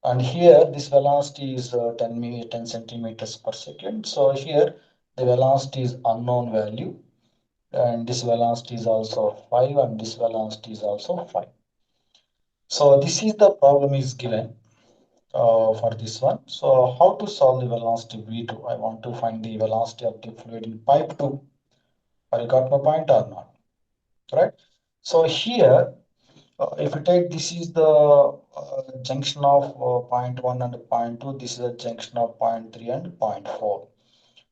And here this velocity is 10 centimeters per second. So here the velocity is unknown value, and this velocity is also 5, and this velocity is also 5. So this is the problem is given for this one. So how to solve the velocity V2? I want to find the velocity of the fluid in pipe 2. Have you got my point or not? Right? So here, if you take this is the junction of point 1 and point 2, this is the junction of point 3 and point 4.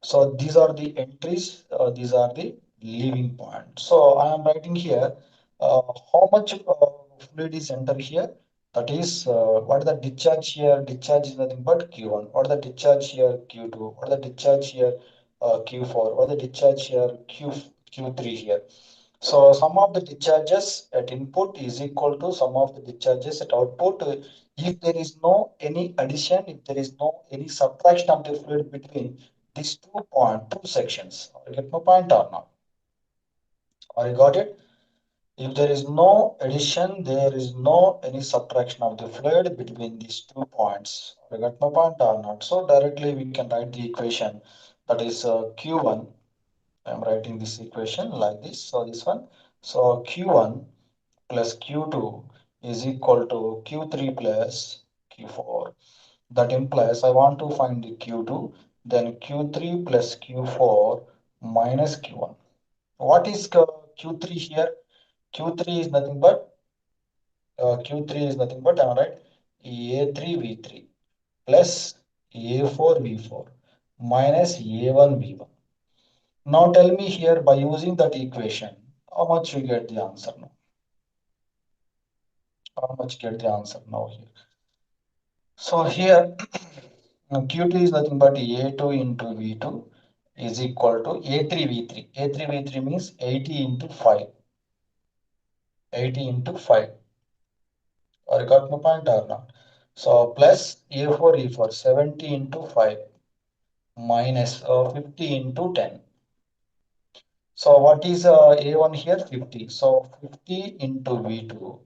So these are the entries, these are the leaving points. So I am writing here how much fluid is enter here. That is what is the discharge here? Discharge is nothing but Q1. What is the discharge here? Q2. What is the discharge here? Q4. What is the discharge here? Q3 here. So sum of the discharges at input is equal to sum of the discharges at output. If there is no any addition, if there is no any subtraction of the fluid between these two sections. You get my point or not? Or you got it? If there is no addition, there is no any subtraction of the fluid between these 2 points. You got my point or not? So directly we can write the equation, that is Q1. I'm writing this equation like this. So this one. So Q1 plus Q2 is equal to Q3 plus Q4. That implies I want to find the Q2, then Q3 plus Q4 minus Q1. What is Q3 here? Q3 is nothing but am I right? A3V3 plus A4V4 minus A1V1. Now tell me here by using that equation, how much you get the answer now? How much get the answer now here? So here Q2 is nothing but A2 into V2 is equal to A3V3. A3V3 means 80 into 5. 80 into 5. Or you got my point or not? So plus A4E4 70 into 5 minus 50 into 10. So what is A1 here? 50. So 50 into V2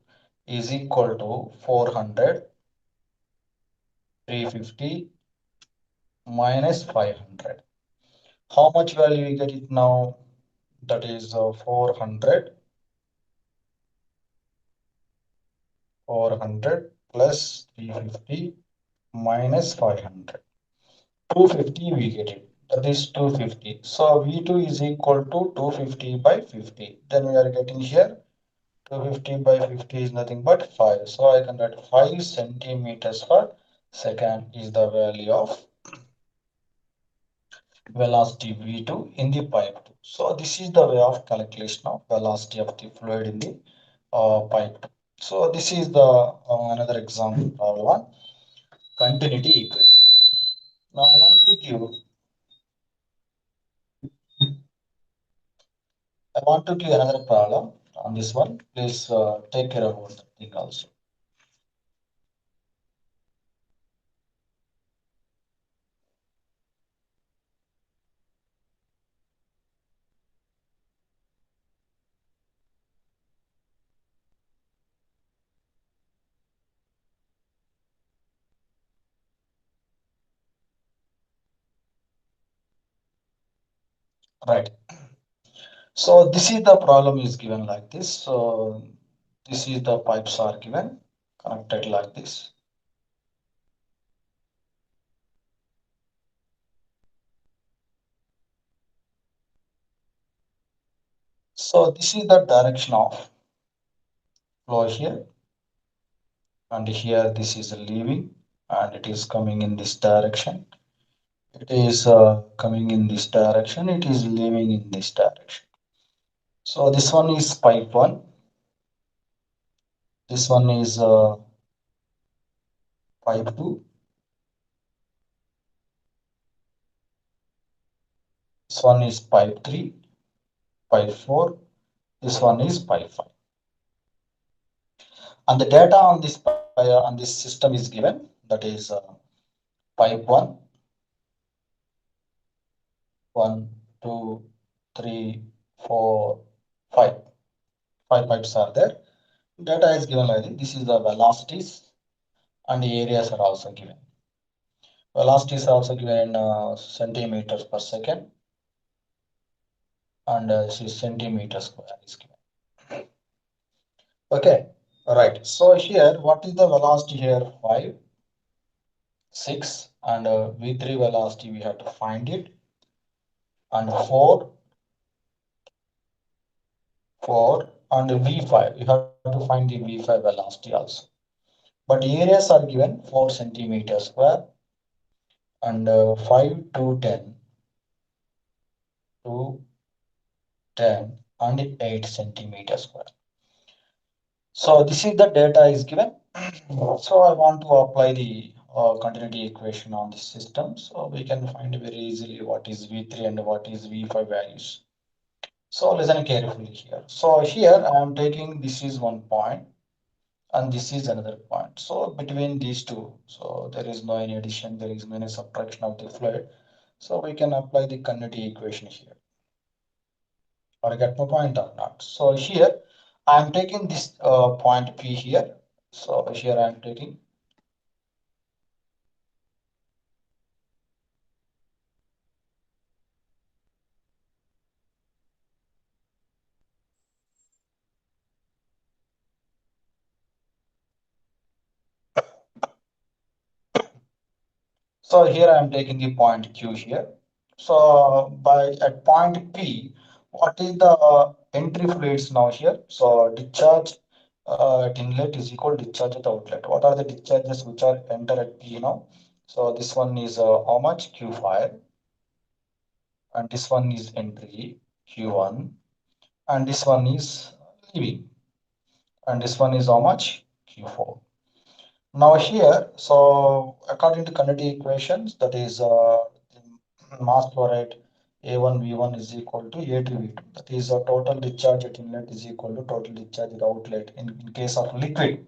is equal to 400, 350 minus 500. How much value we get it now? That is 400 plus 350 minus 500. 250 we get it. That is 250. So V2 is equal to 250 by 50. Then we are getting here 250 by 50 is nothing but 5. So I can write 5 centimeters per second is the value of velocity V2 in the pipe 2. So this is the way of calculation of velocity of the fluid in the pipe 2. So this is the another example problem, continuity equation. Now I want to give another problem on this one. Please take care about that thing also. Right. So this is the problem is given like this. So this is the pipes are given connected like this. So this is the direction of flow here, and here this is leaving, and it is coming in this direction. It is coming in this direction. It is leaving in this direction. So this one is pipe one. This one is pipe two. This one is pipe three, pipe four. This one is pipe five. And the data on this system is given. That is pipe one, one, two, three, four, five. Five pipes are there. Data is given like this. This is the velocities and the areas are also given. Velocities are also given in centimeters per second, and this is centimeters square is given. Okay, all right. So here, what is the velocity here? 5, 6, and V3 velocity we have to find it, and 4, 4, and V5. You have to find the V5 velocity also. But areas are given 4 centimeters square, and 5 to 10 to 10 and 8 centimeters square. So this is the data is given. So I want to apply the continuity equation on this system. So we can find very easily what is V3 and what is V5 values. So listen carefully here. So here I am taking this is one point and this is another point. So between these two, so there is no any addition, there is no any subtraction of the fluid. So we can apply the continuity equation here. Or get my point or not? So here I am taking this point P here. So here I am taking. So here I am taking the point Q here. So by at point P, what is the entry fluids now here? So discharge at inlet is equal to discharge at outlet. What are the discharges which are enter at P now? So this one is how much? Q5, and this one is entry Q1, and this one is leaving, and this one is how much? Q4. Now here, so according to Kinetic equations, that is mass flow rate A1 V1 is equal to A2 V2. That is total discharge at inlet is equal to total discharge at outlet in case of liquid.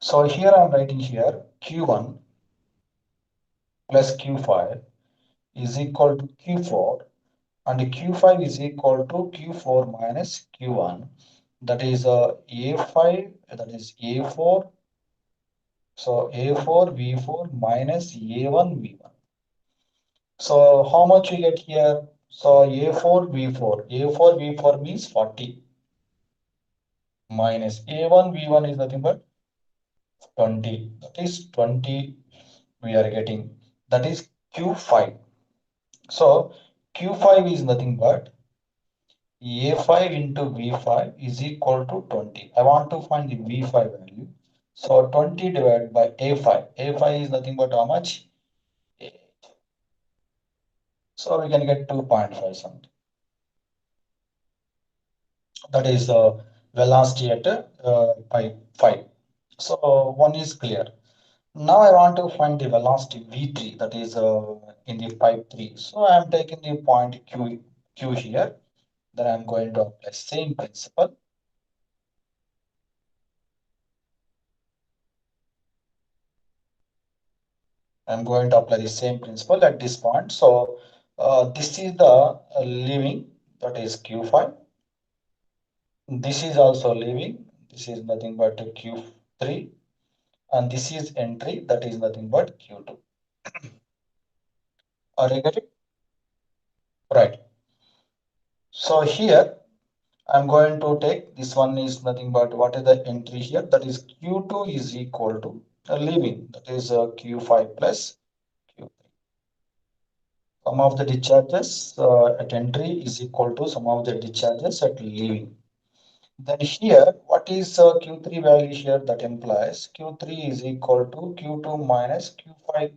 So here I am writing here Q1 plus Q5 is equal to Q4, and Q5 is equal to Q4 minus Q1. That is A5, that is A4. So A4 V4 minus A1 V1. So how much we get here? So A4 V4. A4 V4 means 40 minus A1 V1 is nothing but 20. That is 20 we are getting. That is Q5. So Q5 is nothing but A5 into V5 is equal to 20. I want to find the V5 value. So 20 divided by A5. A5 is nothing but how much? So we can get 2.5 something. That is velocity at pi 5. So one is clear. Now I want to find the velocity V3 that is in the pipe 3. So I am taking the point Q here. Then I am going to apply same principle. I'm going to apply the same principle at this point. So this is the leaving, that is Q5. This is also leaving. This is nothing but Q3. And this is entry, that is nothing but Q2. Are you getting? Right. So here I'm going to take this one is nothing but what is the entry here? That is Q2 is equal to leaving, that is Q5 plus Q3. Sum of the discharges at entry is equal to sum of the discharges at leaving. Then here, what is Q3 value here? That implies Q3 is equal to Q2 minus Q5.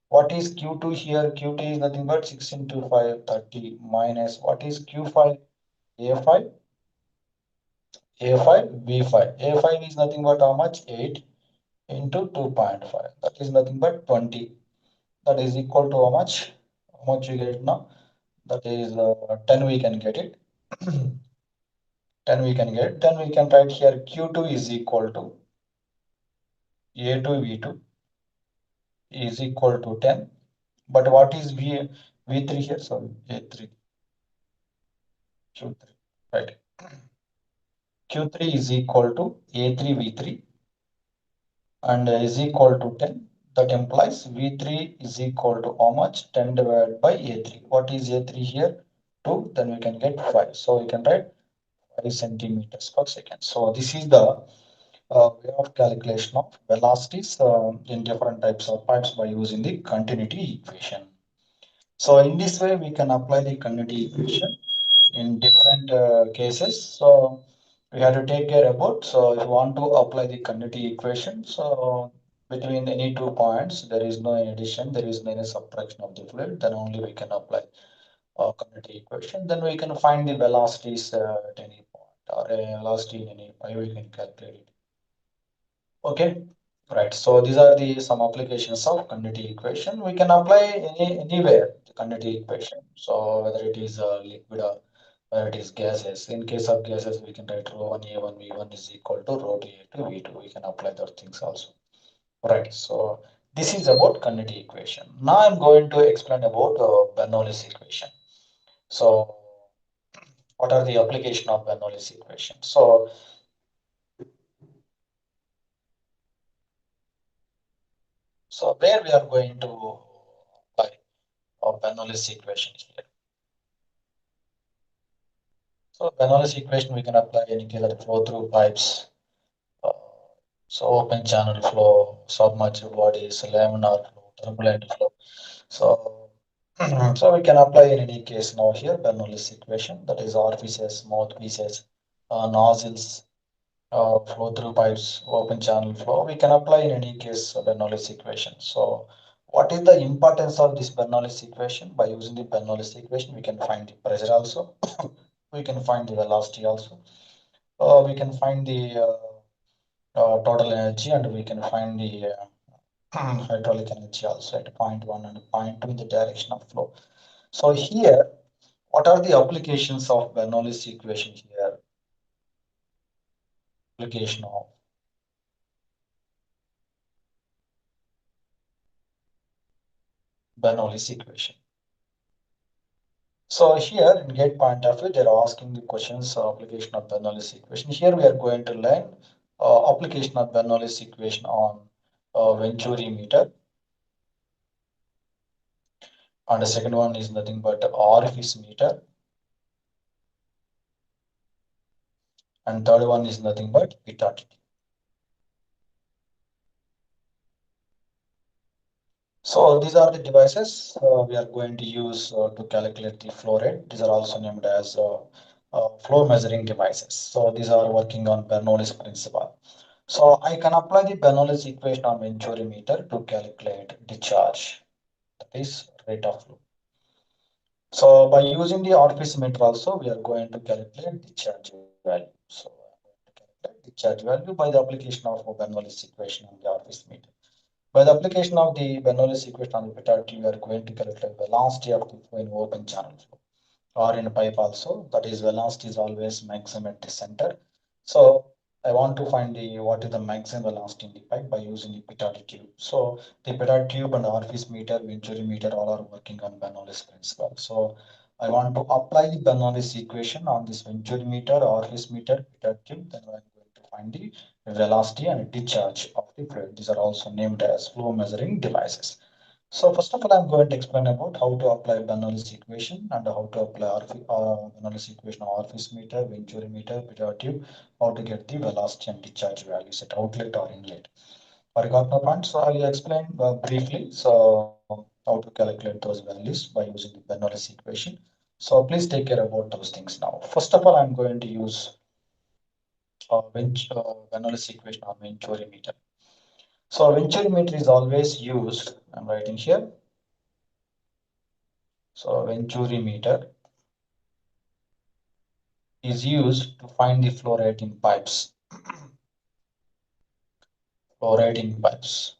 What is Q2 here? Q2 is nothing but 6 into 5, 30 minus what is Q5? A5, A5, B5. A5 is nothing but how much? 8 into 2.5. That is nothing but 20. That is equal to how much? How much you get it now? That is 10 we can get it. 10 we can get. Then we can write here Q2 is equal to A2 V2 is equal to 10. But what is V3 here? Sorry, A3, Q3, right? Q3 is equal to A3 V3 and is equal to 10. That implies V3 is equal to how much? 10 divided by A3. What is A3 here? 2. Then we can get 5. So we can write 5 centimeters per second. So this is the way of calculation of velocities in different types of pipes by using the continuity equation. So in this way, we can apply the continuity equation in different cases. So we have to take care about. So if you want to apply the continuity equation, so between any 2 points, there is no addition, there is no any subtraction of the fluid, then only we can apply continuity equation. Then we can find the velocities at any point or a velocity in any point, we can calculate it. Okay. Right. So these are the some applications of continuity equation. We can apply anywhere the continuity equation. So whether it is liquid or whether it is gases. In case of gases, we can write rho one A1 V1 is equal to rho two A2 V2. We can apply those things also. Right. So this is about continuity equation. Now I'm going to explain about Bernoullis equation. So what are the application of Bernoullis equation? So where we are going to apply Bernoullis equation here. So Bernoullis equation we can apply any case that flow through pipes. Uh, so open channel flow, submerged bodies, laminar flow, turbulent flow. So so we can apply in any case now here Bernoullis equation, that is orifices, mouthpieces, nozzles, flow through pipes, open channel flow. We can apply in any case Bernoullis equation. So what is the importance of this Bernoullis equation? By using the Bernoullis equation, we can find the pressure also. We can find the velocity also. We can find the total energy and we can find the hydraulic energy also at point 1 and point 2 in the direction of flow. So here, what are the applications of Bernoullis equation here? Application of Bernoullis equation. So here in gate point of view, they're asking the questions application of Bernoullis equation. Here we are going to learn application of Bernoullis equation on Venturi meter. And the second one is nothing but orifice meter. And third one is nothing but beta. So these are the devices we are going to use to calculate the flow rate. These are also named as flow measuring devices. So these are working on Bernoulli's principle. So I can apply the Bernoulli's equation on Venturi meter to calculate discharge, that is rate of flow. So by using the orifice meter also, we are going to calculate discharge value. So I'm going to calculate discharge value by the application of Bernoulli's equation on the orifice meter. By the application of the Bernoullis equation on the beta T, we are going to calculate velocity of the flow in open channel flow or in a pipe also. That is, velocity is always maximum at the center. So I want to find the what is the maximum velocity in the pipe by using the pitot tube. So the pitot tube and orifice meter, venturi meter all are working on Bernoullis principle. So I want to apply the Bernoullis equation on this venturi meter, orifice meter, pitot tube. Then I'm going to find the velocity and discharge of the fluid. These are also named as flow measuring devices. So first of all, I'm going to explain about how to apply Bernoullis equation and how to apply Bernoullis equation of orifice meter, venturi meter, pitot tube, how to get the velocity and discharge values at outlet or inlet. Or you got my point? So I'll explain briefly. So how to calculate those values by using the Bernoullis equation. So please take care about those things now. First of all, I'm going to use Bernoullis equation of venturi meter. So venturi meter is always used. I'm writing here. So venturi meter is used to find the flow rate in pipes. Flow rate in pipes.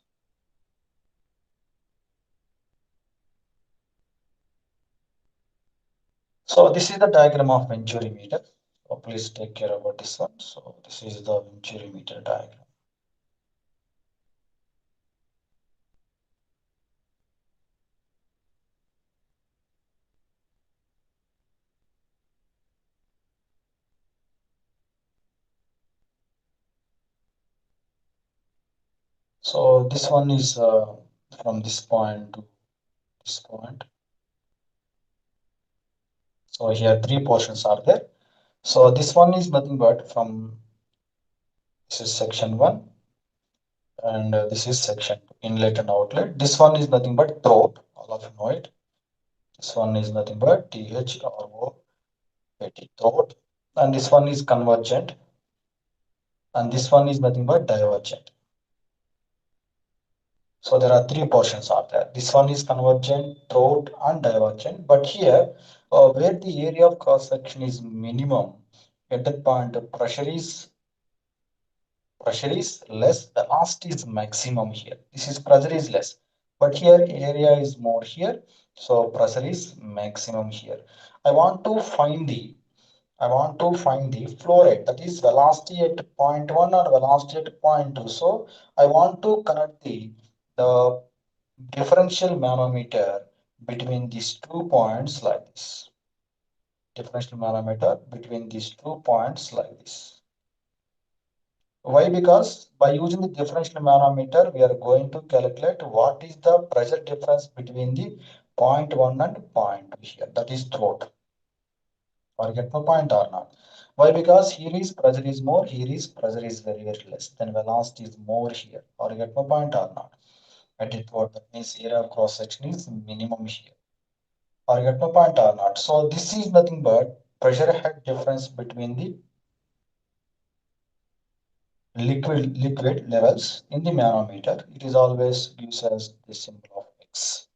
So this is the diagram of venturi meter. So please take care about this one. So this is the venturi meter diagram. So this one is from this point to this point. So here three portions are there. So this one is nothing but from this is section one and this is section two, inlet and outlet. This one is nothing but throat. All of you know it. This one is nothing but THRO throat, and this one is convergent, and this one is nothing but divergent. So there are three portions are there. This one is convergent, throat, and divergent. But here, where the area of cross section is minimum, at that point the pressure is less, velocity is maximum here. This is pressure is less, but here area is more here, so pressure is maximum here. I want to find the flow rate, that is velocity at point 1 or velocity at point 2. So I want to connect the differential manometer between these 2 points like this. Differential manometer between these 2 points like this. Why? Because by using the differential manometer, we are going to calculate what is the pressure difference between the point 1 and point 2 here. That is throat. Or get my point or not? Why? Because here is pressure is more, here is pressure is very, very less. Then velocity is more here. Or get my point or not? At it what that means area of cross section is minimum here. Or get my point or not? So this is nothing but pressure head difference between the liquid levels in the manometer. It is always gives us the symbol of X.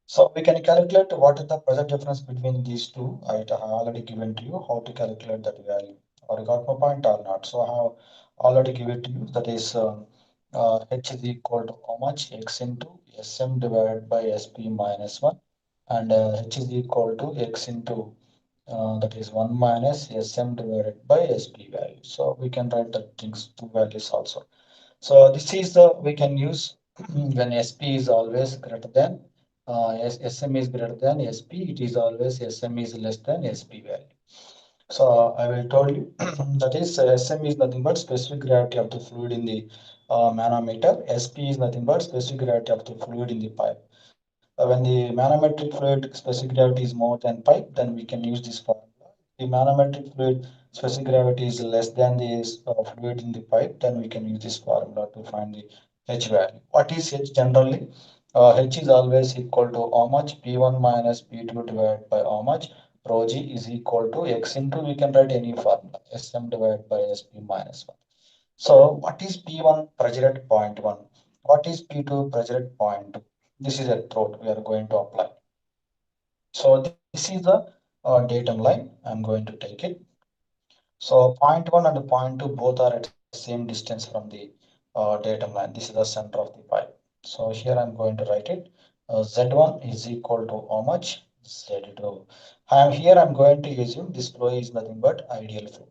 So we can calculate what is the pressure difference between these two. I have already given to you how to calculate that value. Or you got my point or not? So I have already given to you that is H is equal to how much X into Sm divided by Sp minus 1, and H is equal to X into that is 1 minus Sm divided by Sp value. So we can write the things two values also. So this is the we can use when SP is always greater than SM is greater than SP. It is always SM is less than SP value. So I will tell you that is SM is nothing but specific gravity of the fluid in the manometer. SP is nothing but specific gravity of the fluid in the pipe. When the manometric fluid specific gravity is more than pipe, then we can use this formula. The manometric fluid specific gravity is less than the fluid in the pipe, then we can use this formula to find the H value. What is H generally? H is always equal to how much P1 minus P2 divided by how much rho g is equal to X into, we can write any formula, Sm divided by Sp minus 1. So what is P1 pressure at point 1? What is P2 pressure at point 2? This is a throat we are going to apply. So this is the datum line. I'm going to take it. So point 1 and point 2 both are at same distance from the datum line. This is the center of the pipe. So here I'm going to write it. Z1 is equal to how much? Z2. I'm going to assume this flow is nothing but ideal flow.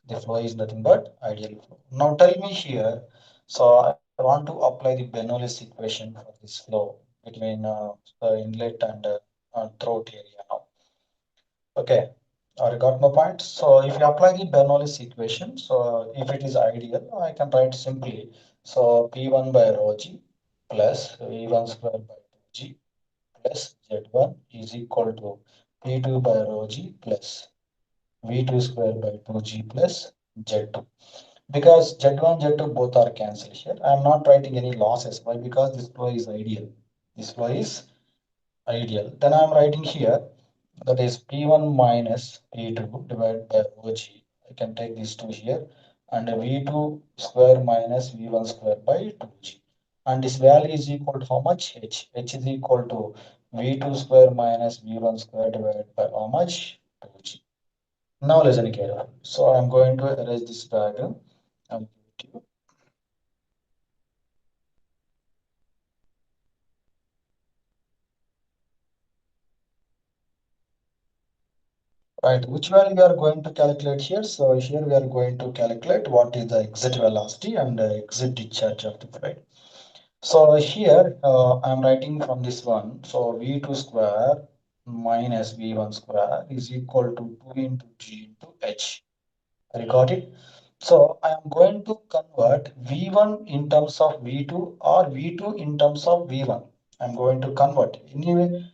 The flow is nothing but ideal flow. Now tell me here. So I want to apply the Bernoullis equation for this flow between the inlet and throat area now. Okay, I got my point. So if you apply the Bernoullis equation, so if it is ideal, I can write simply. So P1 by rho g plus V1 square by 2g plus Z1 is equal to P2 by rho g plus V2 square by 2g plus Z2. Because Z1, Z2 both are cancelled here. I am not writing any losses. Why? Because this flow is ideal. This flow is ideal. Then I am writing here that is P1 minus P2 divided by rho g. I can take these two here and V2 square minus V1 square by 2g. And this value is equal to how much? H. H is equal to V2 square minus V1 square divided by how much? 2g. Now listen carefully. So I'm going to erase this diagram and give it to you. Right, which value we are going to calculate here? So here we are going to calculate what is the exit velocity and the exit discharge of the fluid. So here I'm writing from this one. So V2 square minus V1 square is equal to 2 into G into H. I got it. So I am going to convert V1 in terms of V2 or V2 in terms of V1. I'm going to convert anyway.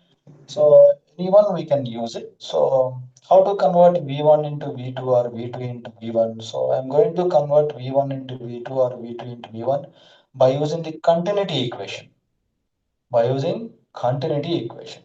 So anyone we can use it. So how to convert V1 into V2 or V2 into V1? So I'm going to convert V1 into V2 or V2 into V1 by using the continuity equation. By using continuity equation.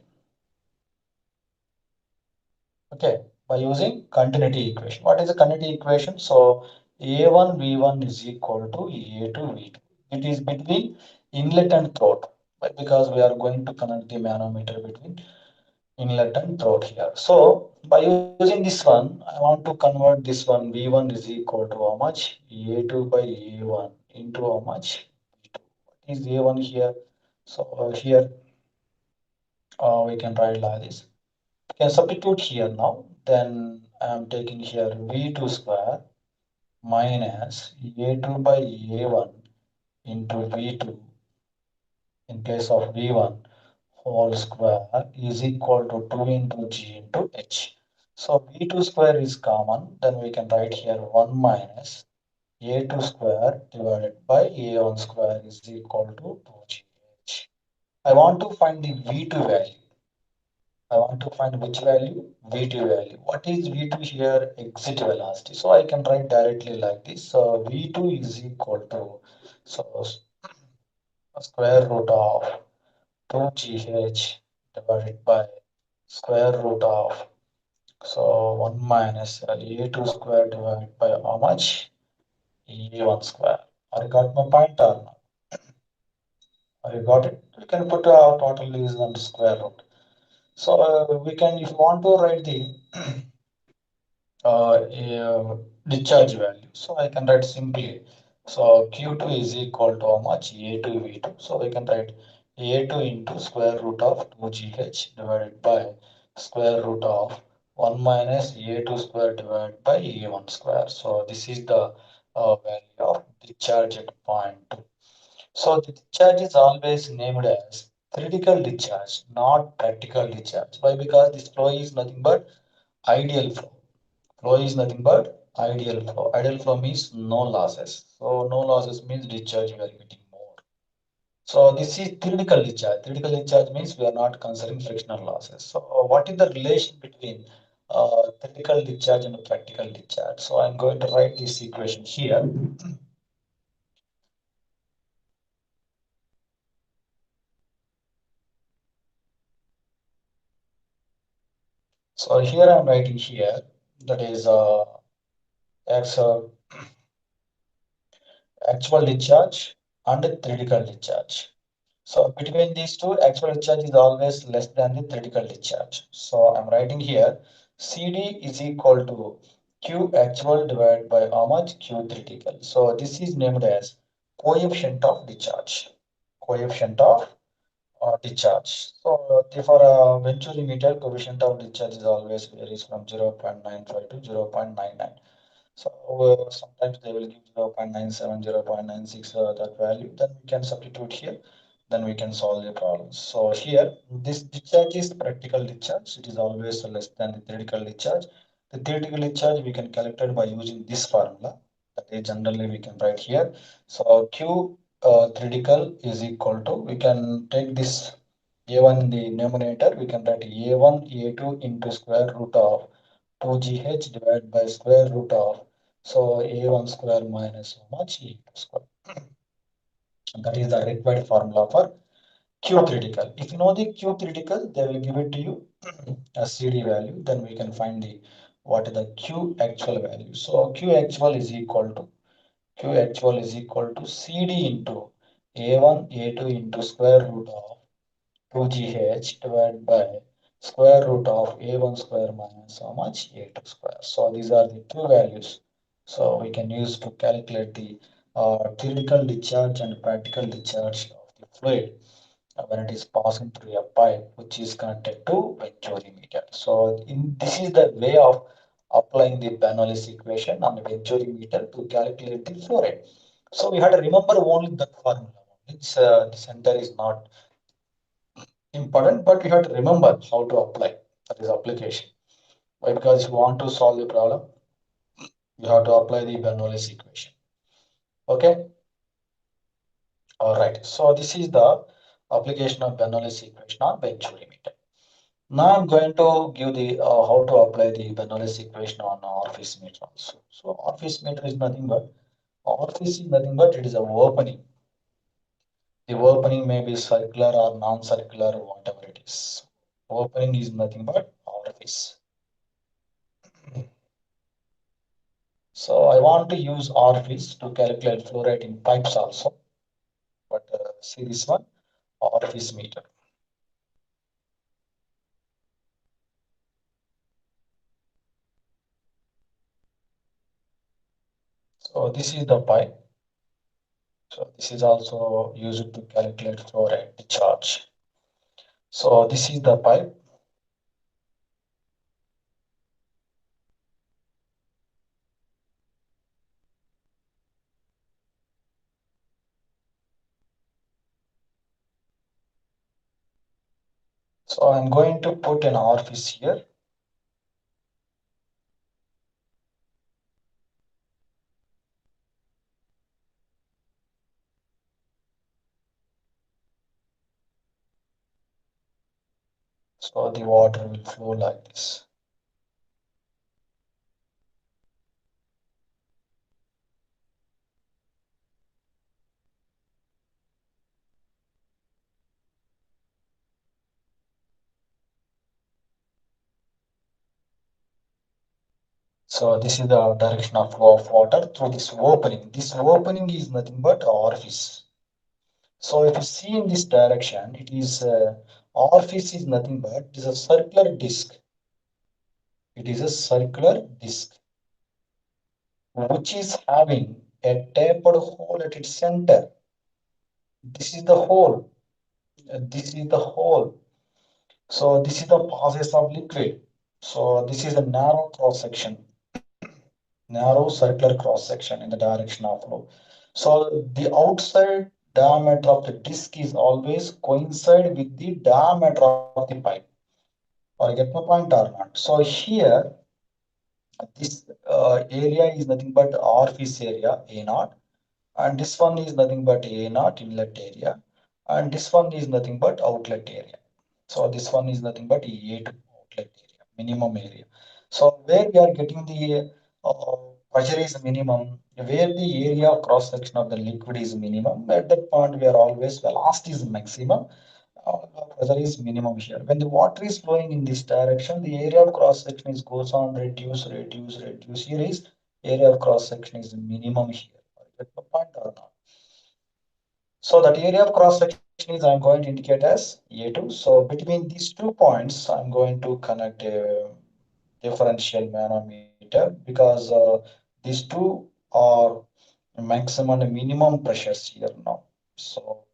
Okay, by using continuity equation. What is the continuity equation? So A1 V1 is equal to A2 V2. It is between inlet and throat, but because we are going to connect the manometer between inlet and throat here. So by using this one, I want to convert this one V1 is equal to how much? A2 by A1 into how much? V2. What is A1 here? So here we can write like this. Can substitute here now. Then I am taking here V2 square minus A2 by A1 into V2 in place of V1 whole square is equal to 2 into G into H. So V2 square is common. Then we can write here 1 minus A2 square divided by A1 square is equal to 2GH. I want to find the V2 value. I want to find which value? V2 value. What is V2 here? Exit velocity. So I can write directly like this. So V2 is equal to so square root of 2GH divided by square root of so 1 minus A2 square divided by how much? A1 square. I got my point or not? I got it. We can put our total is under square root. So we can, if you want to write the discharge value. So I can write simply. So Q2 is equal to how much? A2 V2. So we can write A2 into square root of 2GH divided by square root of 1 minus A2 square divided by A1 square. So this is the value of discharge at point 2. So the discharge is always named as critical discharge, not practical discharge. Why? Because this flow is nothing but ideal flow. Flow is nothing but ideal flow. Ideal flow means no losses. So no losses means discharge we are getting more. So this is theoretical discharge. Theoretical discharge means we are not considering frictional losses. So what is the relation between theoretical discharge and practical discharge? So I'm going to write this equation here. So here I'm writing here that is X actual discharge and theoretical discharge. So between these two, actual discharge is always less than the theoretical discharge. So I'm writing here CD is equal to Q actual divided by how much? Q theoretical. So this is named as coefficient of discharge. coefficient of discharge. So for a Venturi meter, coefficient of discharge is always varies from 0.95 to 0.99. So sometimes they will give 0.97, 0.96 that value. Then we can substitute here. Then we can solve the problem. So here, this discharge is practical discharge. It is always less than the theoretical discharge. The theoretical discharge we can calculate by using this formula. That is generally we can write here. So Q theoretical is equal to, we can take this A1 in the numerator. We can write A1, A2 into square root of 2GH divided by square root of, so A1 square minus how much A2 square. That is the required formula for Q critical. If you know the Q critical, they will give it to you a CD value. Then we can find the what is the Q actual value. So Q actual is equal to CD into A1 A2 into square root of 2GH divided by square root of A1 square minus how much A2 square. So these are the two values. So we can use to calculate the theoretical discharge and practical discharge of the fluid when it is passing through a pipe which is connected to Venturi meter. So this is the way of applying the Bernoullis equation on the Venturi meter to calculate the flow rate. So we had to remember only that formula. It's the center is not important, but you have to remember how to apply that is application. Why? Because if you want to solve the problem, you have to apply the Bernoullis equation. Okay, all right. So this is the application of Bernoullis equation on Venturi meter. Now I'm going to give the how to apply the Bernoullis equation on orifice meter also. So orifice meter is nothing but it is a opening. The opening may be circular or non-circular, whatever it is. Opening is nothing but orifice. So I want to use orifice to calculate flow rate in pipes also. But see this one, orifice meter. So this is the pipe. So this is also used to calculate flow rate discharge. So this is the pipe. So I'm going to put an orifice here. So the water will flow like this. So this is the direction of flow of water through this opening. This opening is nothing but orifice. So if you see in this direction, it is orifice is nothing but it is a circular disc. It is a circular disc which is having a tapered hole at its center. This is the hole. This is the hole. So this is the process of liquid. So this is a narrow cross section, narrow circular cross section in the direction of flow. So the outside diameter of the disc is always coincide with the diameter of the pipe. Or I get my point or not? So here, this area is nothing but orifice area A naught, and this one is nothing but A naught inlet area, and this one is nothing but outlet area. So this one is nothing but A2 outlet area, minimum area. So where we are getting the uh, pressure is minimum, where the area of cross section of the liquid is minimum, at that point we are always velocity is maximum, pressure is minimum here. When the water is flowing in this direction, the area of cross section is goes on reduce, reduce, reduce. Here is area of cross section is minimum here. Get the point or not? So that area of cross section is I'm going to indicate as A2. So between these 2 points, I'm going to connect a differential manometer because these two are maximum and minimum pressures here now. So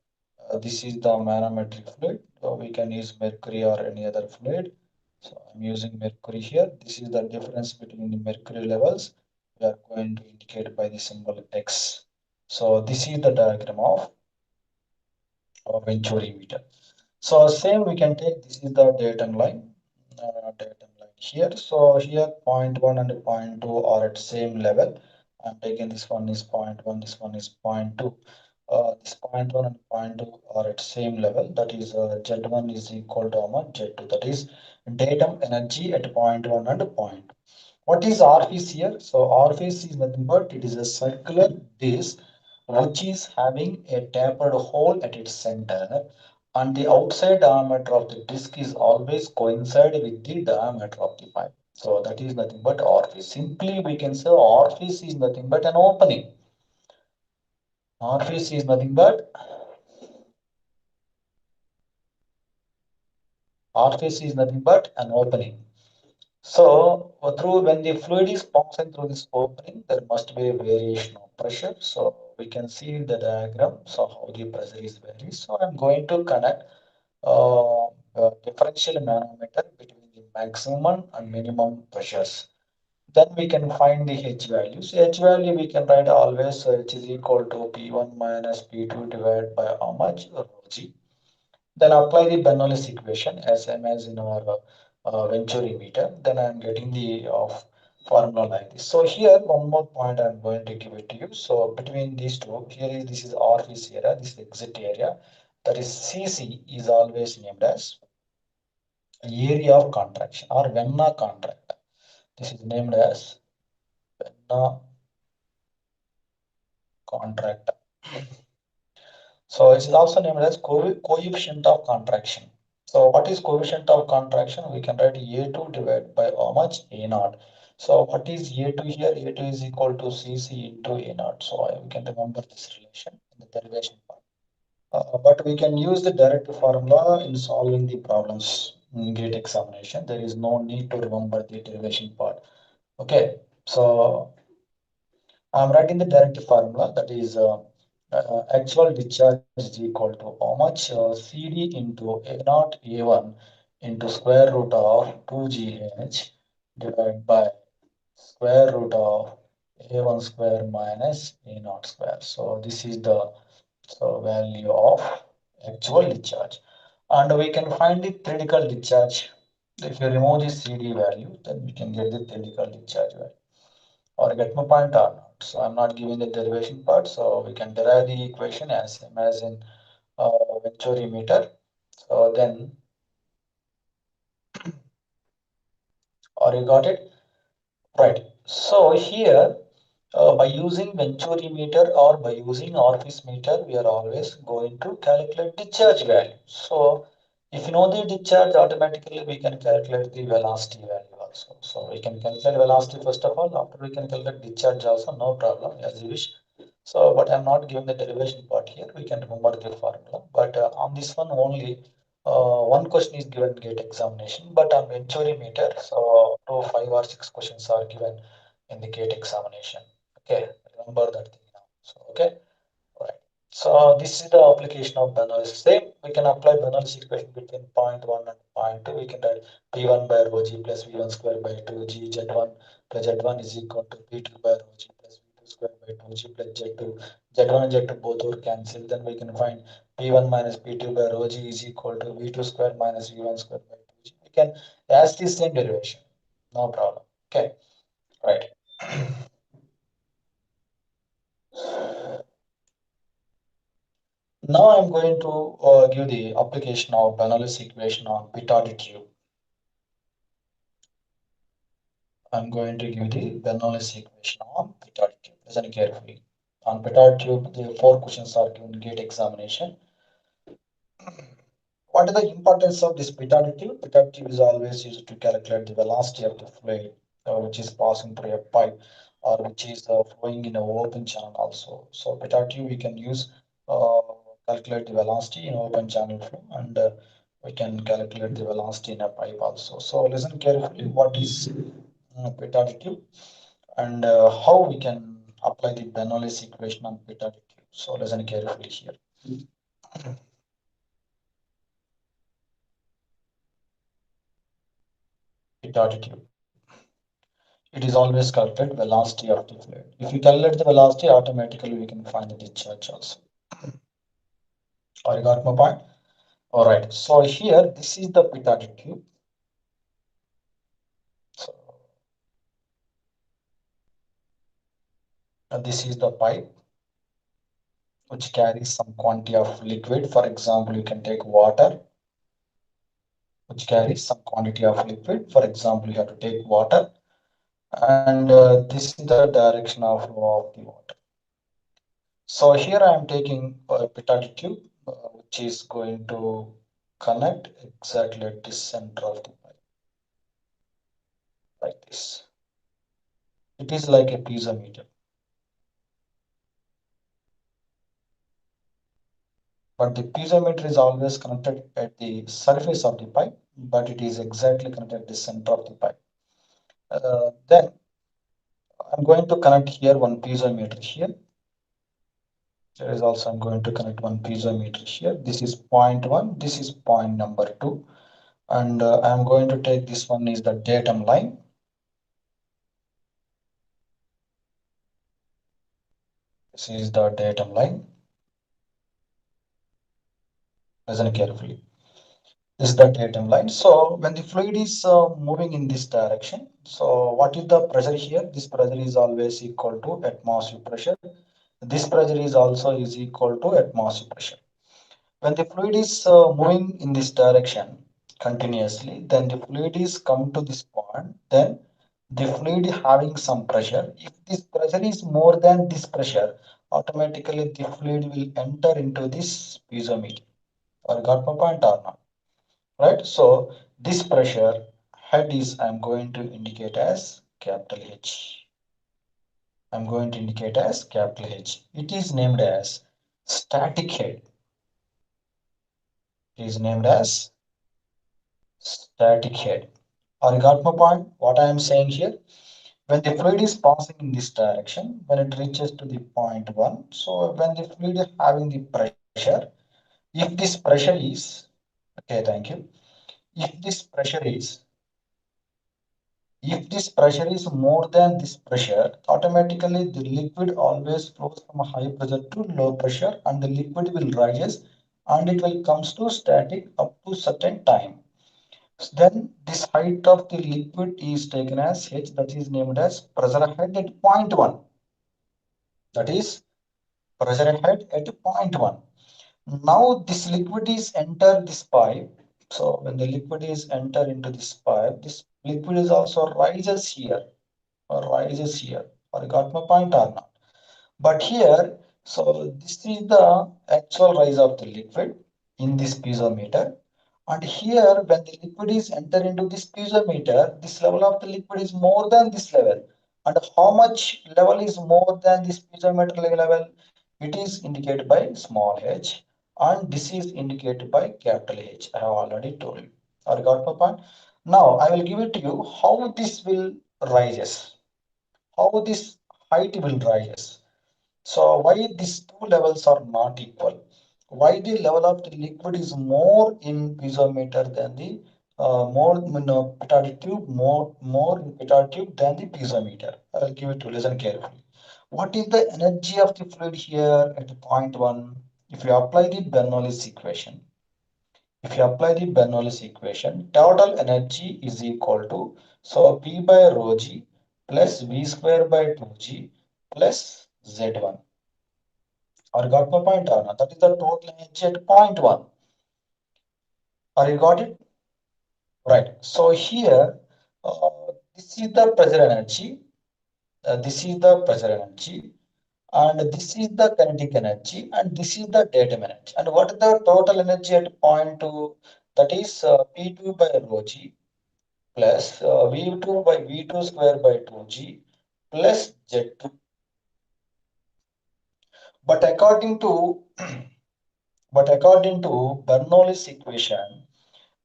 This is the manometric fluid. We can use mercury or any other fluid. So I'm using mercury here. This is the difference between the mercury levels. We are going to indicate by the symbol X. So this is the diagram of Venturi meter. So same we can take, this is the datum line here. So here point 1 and point 2 are at same level. I'm taking this one is point 1, this one is point 2. This point 1 and point 2 are at same level. That is Z1 is equal to how much? Z2. That is datum energy at point 1 and point 2. What is orifice here? So orifice is nothing but it is a circular disc which is having a tapered hole at its center, and the outside diameter of the disc is always coincide with the diameter of the pipe. So that is nothing but orifice. Simply we can say orifice is nothing but an opening. Orifice is nothing but orifice is nothing but an opening. So through when the fluid is passing through this opening, there must be a variation of pressure. So we can see the diagram. So how the pressure is varies. So I'm going to connect differential manometer between the maximum and minimum pressures. Then we can find the H values. H value we can write always H is equal to P1 minus P2 divided by how much? Rho G. Then apply the Bernoullis equation as same as in our Venturi meter. Then I am getting the formula like this. So here one more point I am going to give it to you. So between these two, here is this is orifice area, this is exit area. That is CC is always named as area of contraction or Venna contract. This is named as Venna contract. So it is also named as coefficient of contraction. So what is coefficient of contraction? We can write A2 divided by how much? A naught. So what is A2 here? A2 is equal to CC into A naught. So we can remember this relation in the derivation part. But we can use the direct formula in solving the problems in GATE examination. There is no need to remember the derivation part. Okay. So I'm writing the direct formula that is actual discharge is equal to how much CD into A naught A1 into square root of 2GH divided by square root of A1 square minus A naught square. So this is the value of actual discharge. And we can find the theoretical discharge. If you remove the CD value, then we can get the theoretical discharge value or get my point or not. So I'm not giving the derivation part, so we can derive the equation as same as in Venturi meter. So then, or you got it? Right. So here, by using Venturi meter or by using orifice meter, we are always going to calculate discharge value. So if you know the discharge, automatically we can calculate the velocity value also. So we can calculate velocity first of all, after we can calculate discharge also, no problem, as you wish. So, but I'm not giving the derivation part here. We can remember the formula. But on this one only, one question is given gate examination. But on Venturi meter, so 5 or 6 questions are given in the gate examination. Okay, remember that thing now. So, okay. Right. So this is the application of Bernoullis. Same, we can apply Bernoullis equation between point 1 and point 2. We can write P1 by rho g plus V1 square by 2g Z1 plus Z1 is equal to P2 by rho g plus V2 square by 2g plus Z2. Z1 and Z2 both are cancelled. Then we can find P1 minus P2 by rho g is equal to V2 square minus V1 square by 2g. We can ask the same derivation. No problem. Okay. Right. Now I'm going to give the application of Bernoullis equation on pitot tube. I'm going to give the Bernoullis equation on pitot tube. Listen carefully. On pitot tube, the 4 questions are given gate examination. What is the importance of this pitot tube? Pitot tube is always used to calculate the velocity of the fluid which is passing through a pipe or which is flowing in an open channel also. So pitot tube we can use uh, calculate the velocity in open channel flow and we can calculate the velocity in a pipe also. So listen carefully what is pitot tube and how we can apply the Bernoullis equation on pitot tube. So listen carefully here. Pitot tube. It is always calculated velocity of the fluid. If you calculate the velocity, automatically we can find the discharge also. Or you got my point? All right. So here, this is the Pitot tube. So this is the pipe which carries some quantity of liquid. For example, you can take water, which carries some quantity of liquid. For example, you have to take water, and this is the direction of flow of the water. So here I am taking a Pitot tube, which is going to connect exactly at the center of the pipe, like this. It is like a piezometer, but the piezometer is always connected at the surface of the pipe, but it is exactly connected at the center of the pipe. Then I'm going to connect here one piezometer here. There is also I'm going to connect one piezometer here. This is point one. This is point number two. And I'm going to take this one is the datum line. This is the datum line. Listen carefully. This is the datum line. So when the fluid is moving in this direction, so what is the pressure here? This pressure is always equal to atmospheric pressure. This pressure is also is equal to atmospheric pressure. When the fluid is moving in this direction continuously, then the fluid is come to this point, then the fluid having some pressure. If this pressure is more than this pressure, automatically the fluid will enter into this piezometer. Or got my point or not? Right? So this pressure head is I'm going to indicate as capital H. I'm going to indicate as capital H. It is named as static head. It is named as static head. Or you got my point? What I am saying here? When the fluid is passing in this direction, when it reaches to the point one, so when the fluid is having the pressure, if this pressure is, okay, thank you. If this pressure is, if this pressure is more than this pressure, automatically the liquid always flows from a high pressure to low pressure, and the liquid will rises and it will comes to static up to certain time. Then this height of the liquid is taken as H, that is named as pressure head at point one. That is pressure head at point one. Now this liquid is enter this pipe. So when the liquid is enter into this pipe, this liquid is also rises here or rises here. Or you got my point or not? But here, so this is the actual rise of the liquid in this piezometer. And here, when the liquid is enter into this piezometer, this level of the liquid is more than this level. And how much level is more than this piezometer level? It is indicated by small h, and this is indicated by capital H. I have already told you. Or got my point? Now I will give it to you how this will rises, how this height will rise. So why these two levels are not equal? Why the level of the liquid is more in piezometer than the more petard tube, more in petard tube than the piezometer? I'll give it to you. Listen carefully. What is the energy of the fluid here at point one? If you apply the Bernoullis equation, if you apply the Bernoullis equation, total energy is equal to so P by rho g plus V square by 2g plus Z1. Or you got my point or not? That is the total energy at point one. Or you got it? Right. So here, this is the pressure energy. This is the pressure energy. And this is the kinetic energy. And this is the datum energy. And what is the total energy at point two? That is P2 by rho g plus V2 by V2 square by 2g plus Z2. But according to Bernoullis equation,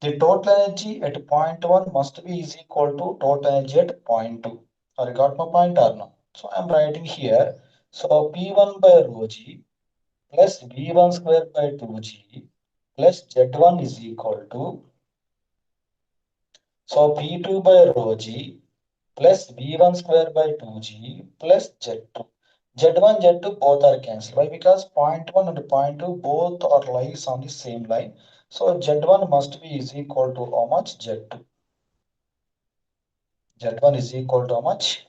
the total energy at point one must be is equal to total energy at point two. Or you got my point or no? So I'm writing here. So P1 by rho g plus V1 square by 2g plus Z1 is equal to So P2 by rho g plus V1 square by 2g plus Z2. Z1, Z2 both are cancelled. Why? Because point 1 and point 2 both are lies on the same line. So Z1 must be is equal to how much? Z2. Z1 is equal to how much?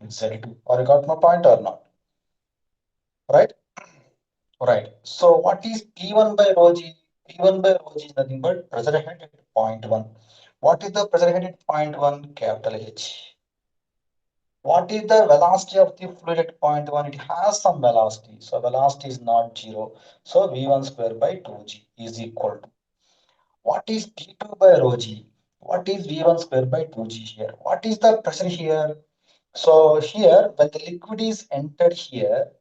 Z2. Or you got my point or not? Right? Right. So what is P1 by rho g? P1 by rho g is nothing but pressure head at point 1. What is the pressure head at point 1? Capital H. What is the velocity of the fluid at point 1? It has some velocity. So velocity is not 0. So V1 square by 2g is equal to. What is P2 by rho g? What is V1 square by 2g here? What is the pressure here? So here, when the liquid is entered here,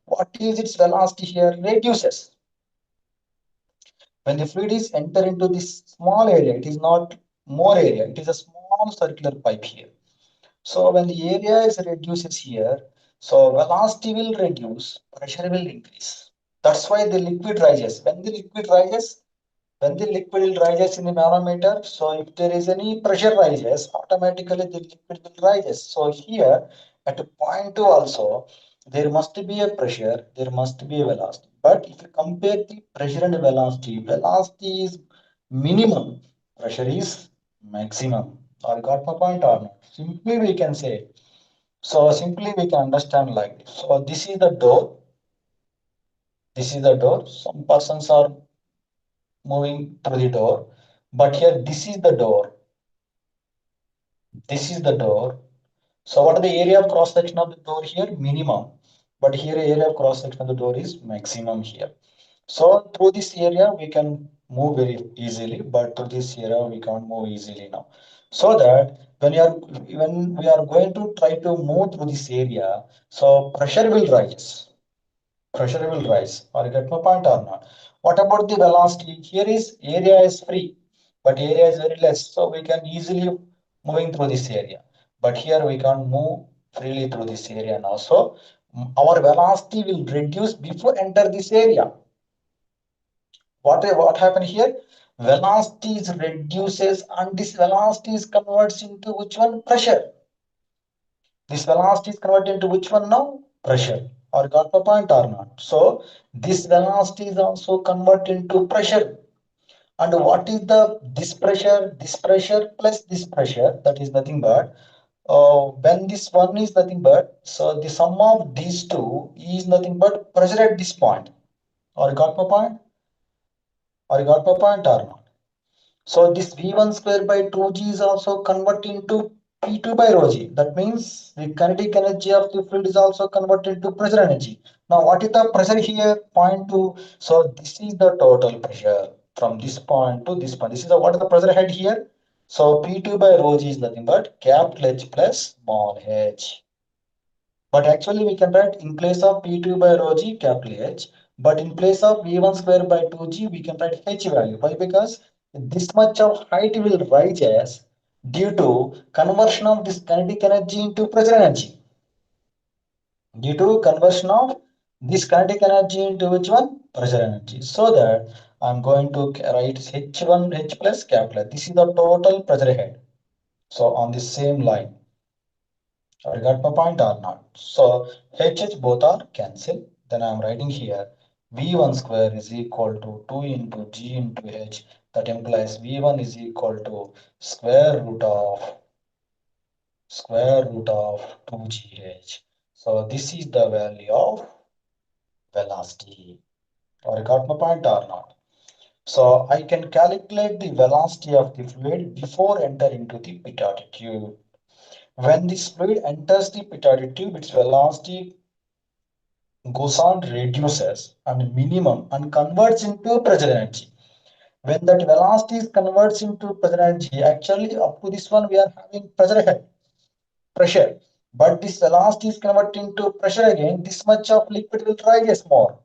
what is its velocity here? Reduces. When the fluid is enter into this small area, it is not more area. It is a small circular pipe here. So when the area is reduces here, so velocity will reduce, pressure will increase. That's why the liquid rises. When the liquid rises in the manometer, so if there is any pressure rises, automatically the liquid will rises. So here at point 2 also, there must be a pressure, there must be a velocity. But if you compare the pressure and velocity, velocity is minimum, pressure is maximum. Or you got my point or not? Simply we can say. So simply we can understand like this. So this is the door. This is the door. Some persons are moving through the door. But here, this is the door. This is the door. So what are the area of cross section of the door here? Minimum. But here area of cross section of the door is maximum here. So through this area we can move very easily, but through this area we can't move easily now. So that when we are going to try to move through this area, so pressure will rise. Pressure will rise. Or you get my point or not? What about the velocity? Here is area is free, but area is very less, so we can easily moving through this area. But here we can't move freely through this area now. So our velocity will reduce before enter this area. What happened here? Velocity is reduces and this velocity is converts into which one? Pressure. This velocity is converted into which one now? Pressure. Or got the point or not? So this velocity is also converted into pressure. And what is the this pressure? This pressure plus this pressure, that is nothing but when this one is nothing but, so the sum of these two is nothing but pressure at this point. Or got my point? Or got my point or not? So this V1 square by 2g is also converted into P2 by rho g. That means the kinetic energy of the fluid is also converted into pressure energy. Now what is the pressure here? Point 2. So this is the total pressure from this point to this point. This is the what is the pressure head here? So P2 by rho g is nothing but capital H plus small h. But actually we can write in place of P2 by rho g capital H. But in place of V1 square by 2g we can write H value. Why? Because this much of height will rise as due to conversion of this kinetic energy into pressure energy. Due to conversion of this kinetic energy into which one? Pressure energy. So that I'm going to write H1 H plus capital. This is the total pressure head. So on the same line. I got my point or not? So HH both are cancelled. Then I'm writing here V1 square is equal to 2 into G into H. That implies V1 is equal to square root of 2GH. So this is the value of velocity. Or I got my point or not? So I can calculate the velocity of the fluid before enter into the pitot tube. When this fluid enters the pitot tube, its velocity goes on reduces and minimum and converts into pressure energy. When that velocity converts into pressure energy, actually up to this one we are having pressure head, pressure. But this velocity is converted into pressure again, this much of liquid will rise more.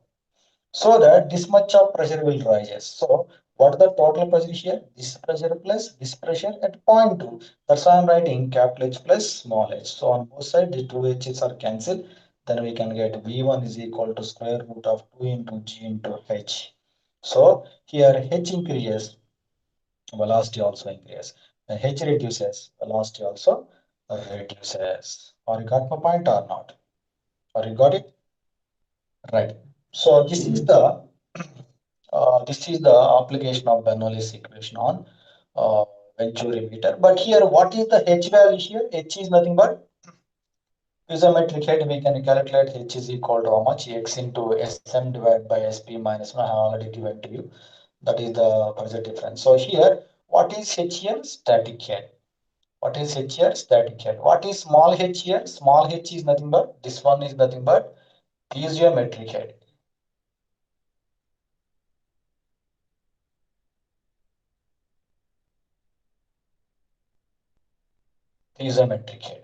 So that this much of pressure will rise. So what is the total pressure here? This pressure plus this pressure at point 2. That's why I'm writing capital H plus small h. So on both sides, the two h's are cancelled. Then we can get V1 is equal to square root of 2 into G into H. So here H increases. velocity also increases. When h reduces, velocity also reduces. Or you got my point or not? Or you got it? Right. So this is the application of Bernoullis equation on uh, Venturi meter. But here, what is the h value here? H is nothing but isometric head. We can calculate h is equal to how much? X into Sm divided by Sp minus 1. I have already given to you. That is the pressure difference. So here, what is h here? Static head. What is h here? Static head. What is small h here? Small h is nothing but this one is nothing but piezometric head. Piezometric head.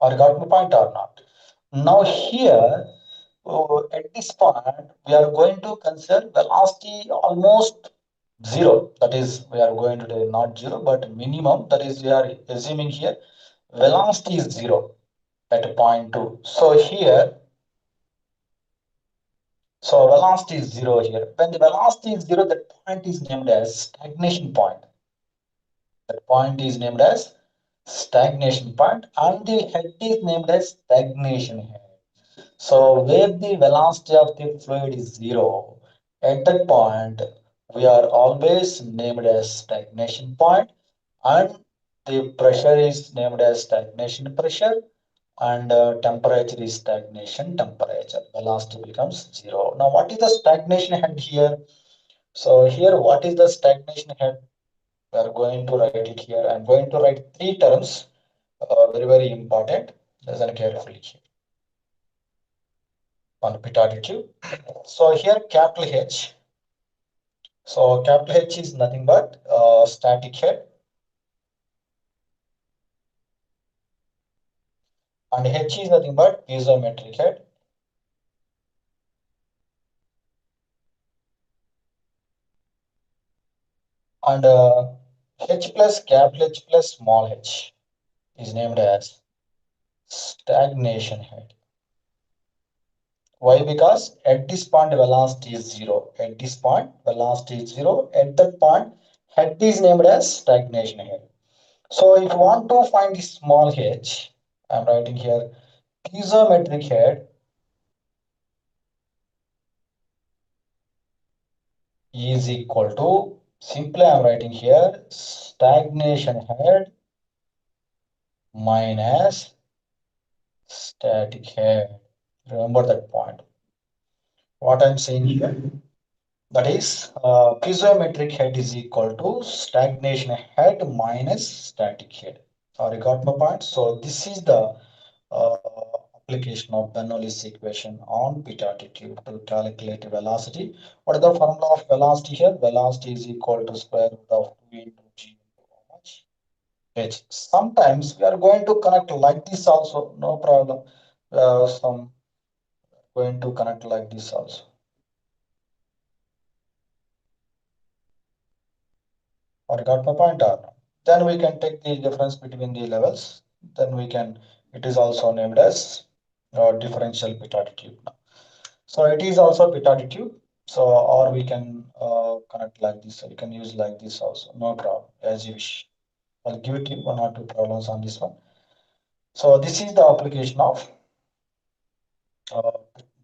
Or got my point or not? Now here, at this point, we are going to consider velocity almost zero. That is, we are going to do not zero, but minimum. That is, we are assuming here velocity is zero at point two. So velocity is zero here. When the velocity is zero, that point is named as stagnation point. That point is named as stagnation point, and the head is named as stagnation head. So where the velocity of the fluid is zero, at that point we are always named as stagnation point, and the pressure is named as stagnation pressure, and temperature is stagnation temperature. Velocity becomes zero. Now what is the stagnation head here? So here what is the stagnation head? We are going to write it here. I'm going to write three terms, very important. Listen carefully here on beta additive. So here capital H. So capital H is nothing but static head, and H is nothing but piezometric head, and H plus capital H plus small h is named as stagnation head. Why? Because at this point velocity is zero. At this point velocity is zero. At that point head is named as stagnation head. So if you want to find the small h, I'm writing here piezometric head is equal to, simply I'm writing here stagnation head minus static head. Remember that point. What I'm saying here, that is piezometric head is equal to stagnation head minus static head. You got my point? So this is the application of Bernoullis equation on beta tube to calculate velocity. What is the formula of velocity here? Velocity is equal to square root of 2 into g into how much? H. Sometimes we are going to connect like this also, no problem. Some going to connect like this also. Or got my point or not? Then we can take the difference between the levels. Then we can, it is also named as differential beta tube. So it is also beta tube. So, or we can connect like this. So you can use like this also, no problem, as you wish. I'll give it to you one or two problems on this one. So this is the application of uh,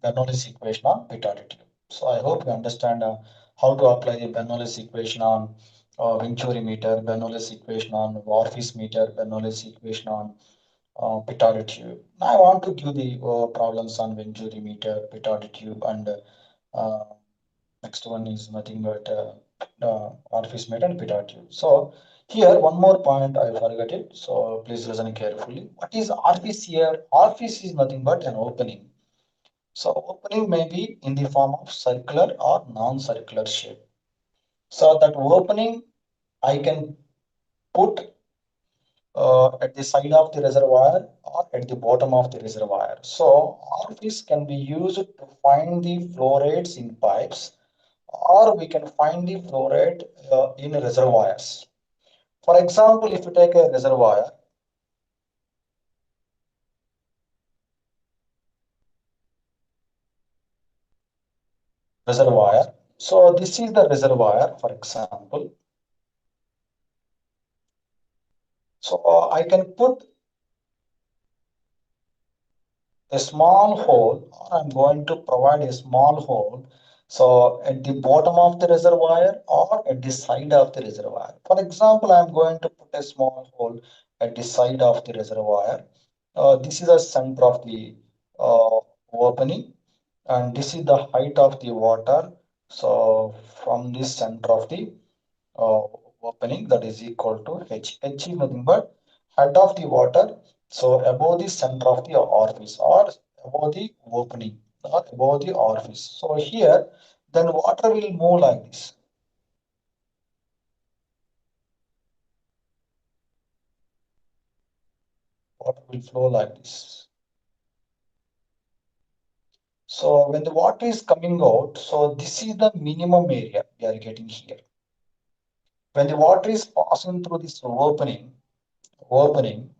Bernoullis equation on beta tube. So I hope you understand how to apply the Bernoullis equation on Venturi meter, Bernoullis equation on Warfis meter, Bernoullis equation on beta tube. Now I want to give the problems on Venturi meter, beta tube, and uh, next one is nothing but Warfis meter and beta tube. So here one more point I forgot it. So please listen carefully. What is orifice here? Orifice is nothing but an opening. So opening may be in the form of circular or non-circular shape. So that opening I can put at the side of the reservoir or at the bottom of the reservoir. So orifice can be used to find the flow rates in pipes, or we can find the flow rate in reservoirs. For example, if you take a reservoir. So this is the reservoir, for example. So I can put a small hole, or I'm going to provide a small hole. So at the bottom of the reservoir or at the side of the reservoir. For example, I'm going to put a small hole at the side of the reservoir. This is the center of the uh, opening, and this is the height of the water. So from this center of the uh, opening, that is equal to H. H is nothing but head of the water. So above the center of the orifice, or above the opening, or above the orifice. So here, then water will move like this. Water will flow like this. So when the water is coming out, so this is the minimum area we are getting here. When the water is passing through this opening, we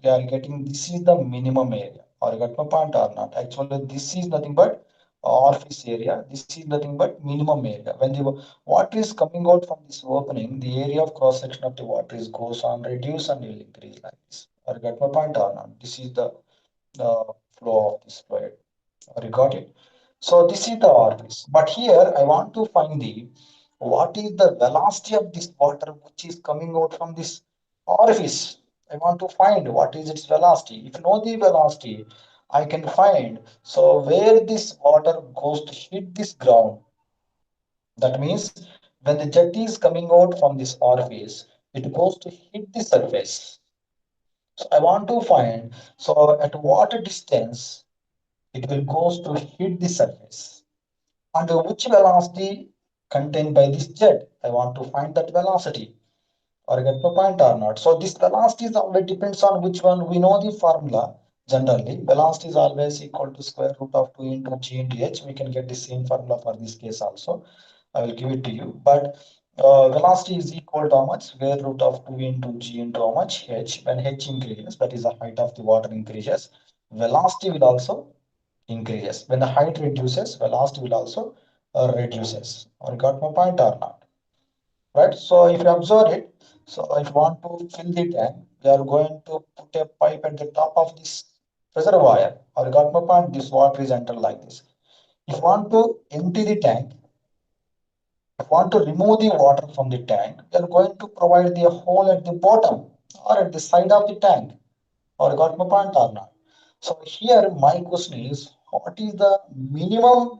are getting this is the minimum area. Or you got my point or not? Actually, this is nothing but orifice area. This is nothing but minimum area. When the water is coming out from this opening, the area of cross section of the water is goes on reduce and will increase like this. Or you got my point or not? This is the flow of this fluid. Or you got it? So this is the orifice. But here I want to find the what is the velocity of this water which is coming out from this orifice. I want to find what is its velocity. If you know the velocity, I can find. So where this water goes to hit this ground, that means when the jet is coming out from this orifice, it goes to hit the surface. So I want to find, so at what distance it will goes to hit the surface, and which velocity contained by this jet. I want to find that velocity. Or get the point or not. So this velocity is always depends on which one. We know the formula generally. Velocity is always equal to square root of 2 into g into h. We can get the same formula for this case also. I will give it to you. But velocity is equal to how much? Square root of 2 into g into how much? H. When h increases, that is the height of the water increases. Velocity will also increases. When the height reduces, velocity will also reduces. Or got my point or not? Right? So if you observe it, so if you want to fill the tank, we are going to put a pipe at the top of this reservoir. Or got my point? This water is entered like this. If you want to empty the tank, if you want to remove the water from the tank, we are going to provide the hole at the bottom or at the side of the tank. Or got my point or not? So here my question is, what is the minimum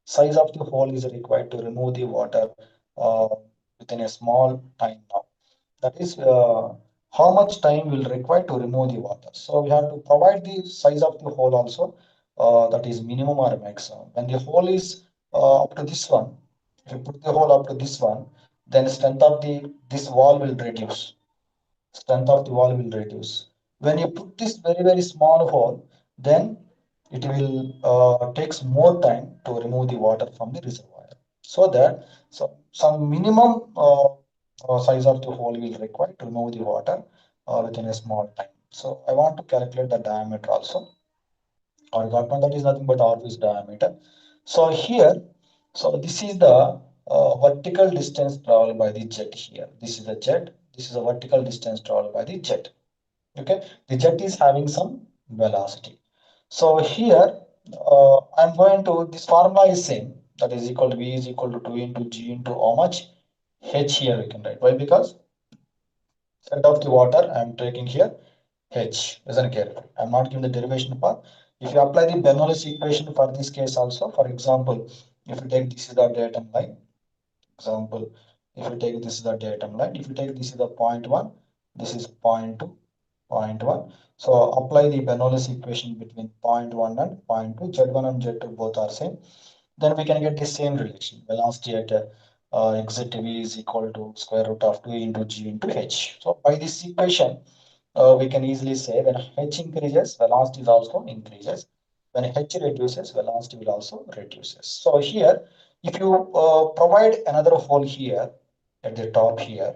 size of the hole is required to remove the water uh, within a small time now? That is how much time will require to remove the water. So we have to provide the size of the hole also, that is minimum or maximum. When the hole is up to this one, if you put the hole up to this one, then strength of the this wall will reduce. Strength of the wall will reduce. When you put this very small hole, then it will takes more time to remove the water from the reservoir. So that some minimum size of the hole will require to remove the water within a small time. So I want to calculate the diameter also. Or Gatman, that is nothing but orifice diameter. So here, so this is the vertical distance traveled by the jet here. This is the jet. This is a vertical distance traveled by the jet. Okay, the jet is having some velocity. So here, I'm going to, this formula is same. That is equal to V is equal to 2 into G into how much? H here we can write. Why? Because set of the water I'm taking here H. Listen carefully. I'm not giving the derivation part. If you apply the Bernoullis equation for this case also, for example, if you take this is the datum line, example, if you take this is the datum line, if you take this is the point 1, this is point 2, point 1. So apply the Bernoullis equation between point 1 and point 2. Z1 and Z2 both are same. Then we can get the same relation. Velocity at exit V is equal to square root of 2 into G into H. So by this equation, we can easily say when H increases, velocity is also increases. When H reduces, velocity will also reduces. So here, if you provide another hole here at the top here,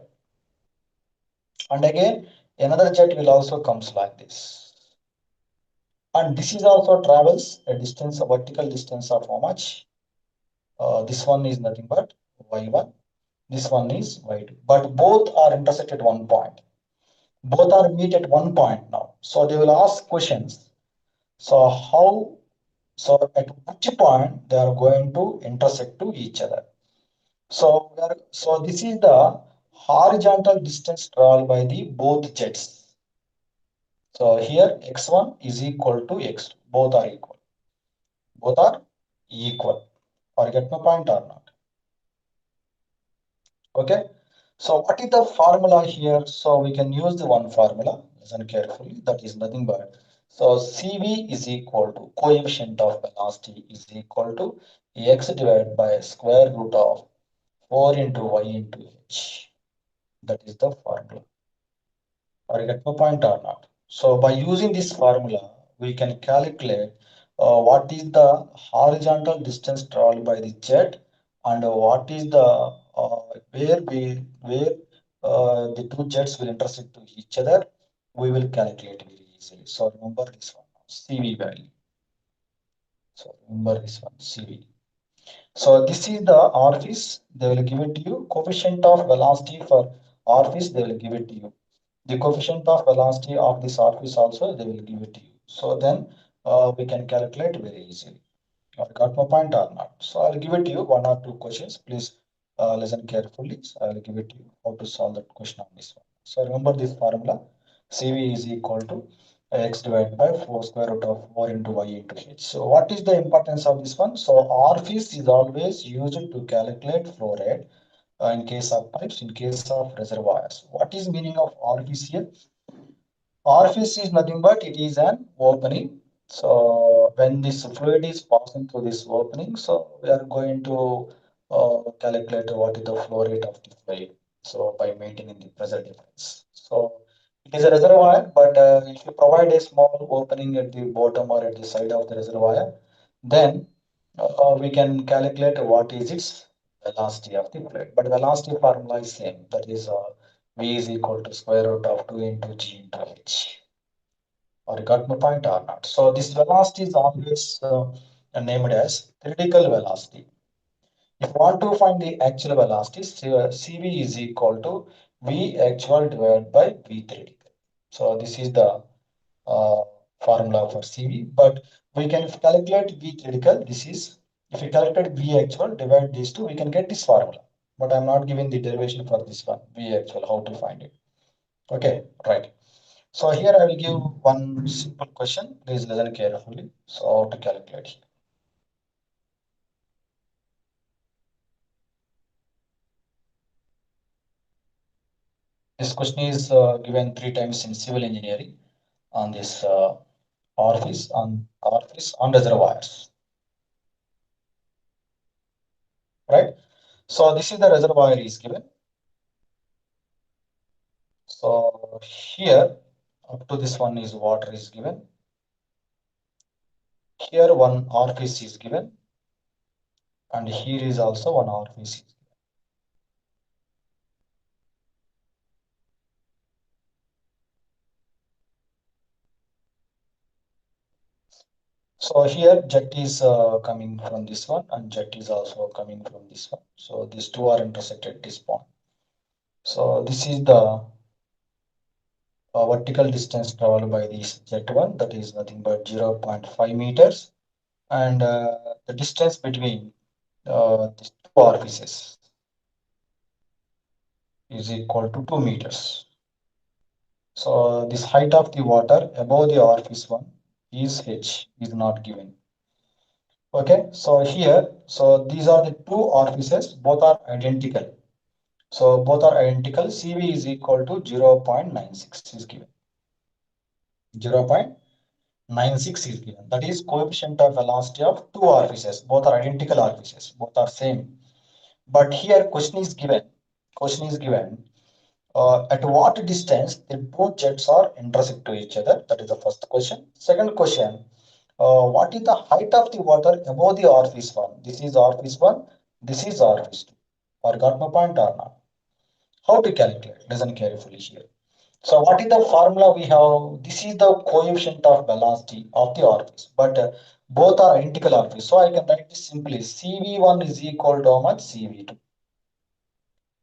and again another jet will also comes like this. And this is also travels a distance, a vertical distance of how much? This one is nothing but y1. This one is y2. But both are intersect at one point. Both are meet at one point now. So they will ask questions. So how, so at which point they are going to intersect to each other. So this is the horizontal distance traveled by the both jets. So here x1 is equal to x2. Both are equal. Both are equal. Or get my point or not? Okay. So what is the formula here? So we can use the one formula. Listen carefully. That is nothing but, so CV is equal to coefficient of velocity is equal to x divided by square root of 4 into y into h. That is the formula. Or you get my point or not? So by using this formula, we can calculate what is the horizontal distance traveled by the jet, and what is the where the two jets will intersect to each other. We will calculate very easily. So remember this one, CV value. So remember this one, CV. So this is the orifice. They will give it to you. Coefficient of velocity for orifice, they will give it to you. The coefficient of velocity of this orifice also, they will give it to you. So then we can calculate very easily. I got my point or not? So I'll give it to you one or two questions. Please listen carefully. So I'll give it to you how to solve that question on this one. So remember this formula. CV is equal to x divided by 4 square root of 4 into y into h. So what is the importance of this one? So orifice is always used to calculate flow rate in case of pipes, in case of reservoirs. What is meaning of orifice here? Orifice is nothing but it is an opening. So when this fluid is passing through this opening, so we are going to calculate what is the flow rate of the fluid. So by maintaining the pressure difference. So it is a reservoir, but if you provide a small opening at the bottom or at the side of the reservoir, then we can calculate what is its velocity of the fluid. But velocity formula is same. That is V is equal to square root of 2 into G into H. Or you got my point or not? So this velocity is always named as theoretical velocity. If you want to find the actual velocity, CV is equal to V actual divided by V theoretical. So this is the uh, formula for CV, but we can calculate V theoretical. This is, if we calculate V actual, divide these two, we can get this formula. But I'm not giving the derivation for this one, V actual, how to find it. Okay, right. So here I will give one simple question. Please listen carefully. So how to calculate here. This question is given three times in civil engineering on this orifice on reservoirs, right? So this is the reservoir is given. So here up to this one is water is given. Here one orifice is given, and here is also one orifice. So here jet is coming from this one, and jet is also coming from this one. So these two are intersected at this point. So this is the vertical distance traveled by this jet one, that is nothing but 0.5 meters, and the distance between these two orifices is equal to 2 meters. So this height of the water above the orifice one is h, is not given. Okay, so here, so these are the two orifices, both are identical. So both are identical. CV is equal to 0.96 is given. 0.96 is given. That is coefficient of velocity of two orifices. Both are identical orifices. Both are same. But here question is given. Question is given. At what distance the two jets are intersect to each other? That is the first question. Second question. What is the height of the water above the orifice one? This is orifice one. This is orifice two. Or got my point or not? How to calculate? Listen carefully here. So what is the formula we have? This is the coefficient of velocity of the orifice, but both are identical orifice. So I can write this simply. CV1 is equal to how much? CV2.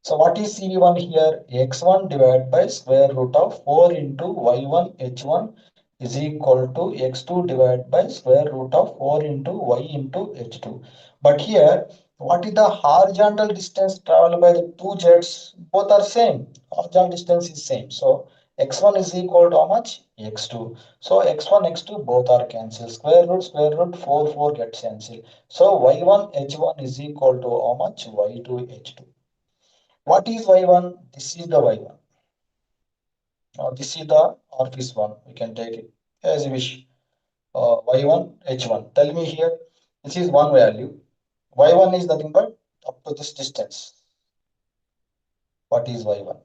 So what is CV1 here? X1 divided by square root of 4 into Y1 H1 is equal to X2 divided by square root of 4 into Y into H2. But here, what is the horizontal distance traveled by the two jets? Both are same. Horizontal distance is same. So X1 is equal to how much? X2. So X1, X2 both are cancelled. Square root, 4, 4 gets cancelled. So Y1 H1 is equal to how much? Y2 H2. What is Y1? This is the Y1. Now this is the office one. We can take it as you wish. Y1, H1. Tell me here. This is one value. Y1 is nothing but up to this distance. What is Y1?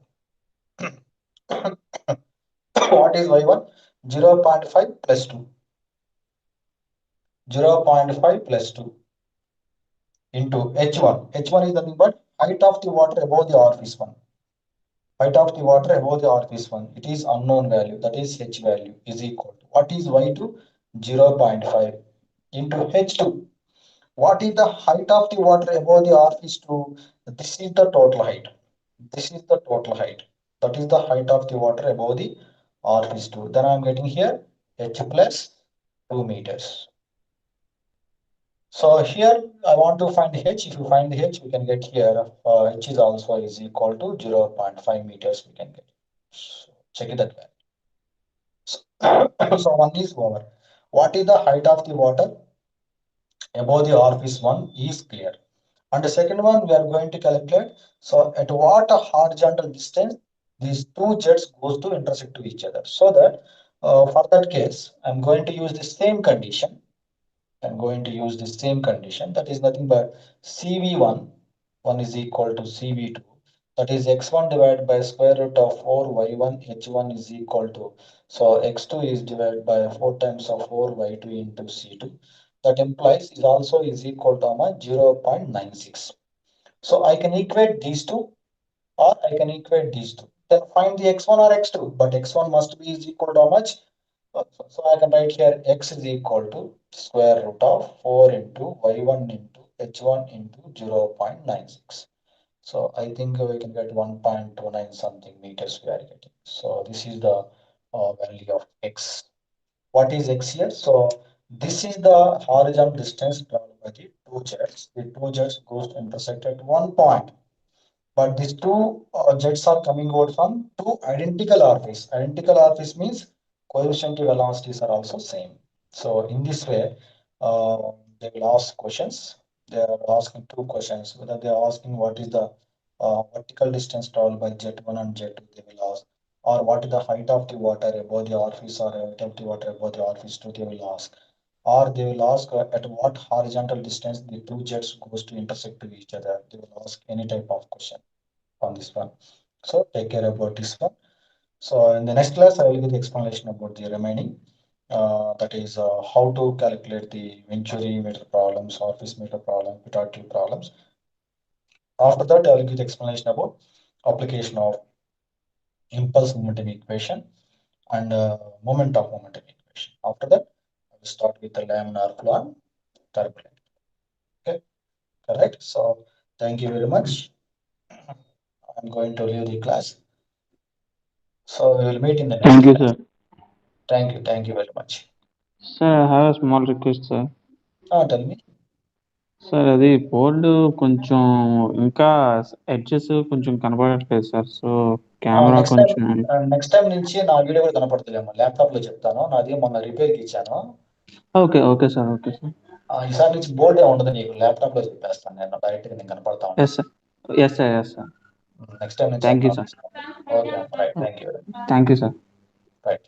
What is Y1? 0.5 plus 2. 0.5 plus 2 into H1. H1 is nothing but height of the water above the orifice one. Height of the water above the orifice one. It is unknown value. That is H value is equal to. What is Y2? 0.5 into H2. What is the height of the water above the orifice 2? This is the total height. This is the total height. That is the height of the water above the orifice 2. Then I am getting here H plus 2 meters. So here I want to find H. If you find the H, we can get here. H is also is equal to 0.5 meters. We can get. So check it that way. So, so one is over. What is the height of the water above the orifice 1 is clear. And the second one we are going to calculate. So at what a horizontal distance these two jets goes to intersect to each other. So that for that case, I'm going to use the same condition. I'm going to use the same condition. That is nothing but CV1, 1 is equal to CV2. That is x1 divided by square root of 4 y1 h1 is equal to. So x2 is divided by 4 times of 4 y2 into c2. That implies is also is equal to 0.96. So I can equate these two or I can equate these two. Then find the x1 or x2, but x1 must be is equal to how much? So I can write here x is equal to square root of 4 into y1 into h1 into 0.96. So I think we can get 1.29 something meters we are getting. So this is the value of x. What is x here? So this is the horizontal distance traveled by the two jets. The two jets goes to intersect at one point. But these two jets are coming out from two identical orifices. Identical orifice means coefficient of velocities are also same. So in this way, uh, they will ask questions. They are asking two questions. Whether they are asking what is the vertical distance traveled by jet 1 and jet 2, they will ask. Or what is the height of the water above the orifice or height of the water above the orifice 2, they will ask. Or they will ask at what horizontal distance the two jets goes to intersect to each other. They will ask any type of question on this one. So take care about this one. So in the next class, I will give the explanation about the remaining. That is how to calculate the Venturi meter problems, Orpheus meter problem, Pitachi problems. After that, I will give the explanation about application of impulse momentum equation and moment of momentum equation. After that, I will start with the laminar flow and turbulent. Okay, correct. So thank you very much. I'm going to leave the class. So we will meet in the Thank next you, class. sir. Thank you very much. Sir, I have a small request, sir. Tell me. Sir అది board కొంచెం ఇంకా edges కొంచెం కనపడట్లేదు sir. So camera next time కొంచెం next time నుంచి నా video కూడా కనపడుతుందేమో laptop లో చెప్తాను నాది మొన్న రిపేర్కి ఇచ్చాను okay. Okay sir. Okay sir. ఈసారి నుంచి బోర్డే ఉండదు నీకు ల్యాప్టాప్ లో చెప్పేస్తాను నేను డైరెక్ట్ గా నేను కనపడతా ఎస్ ఉంటుంది sir. Yes sir. Yes sir. Next time నుంచి థ్యాంక్ అట్లా యూ సార్. తీసుకోండి okay right thank you thank you sir. Right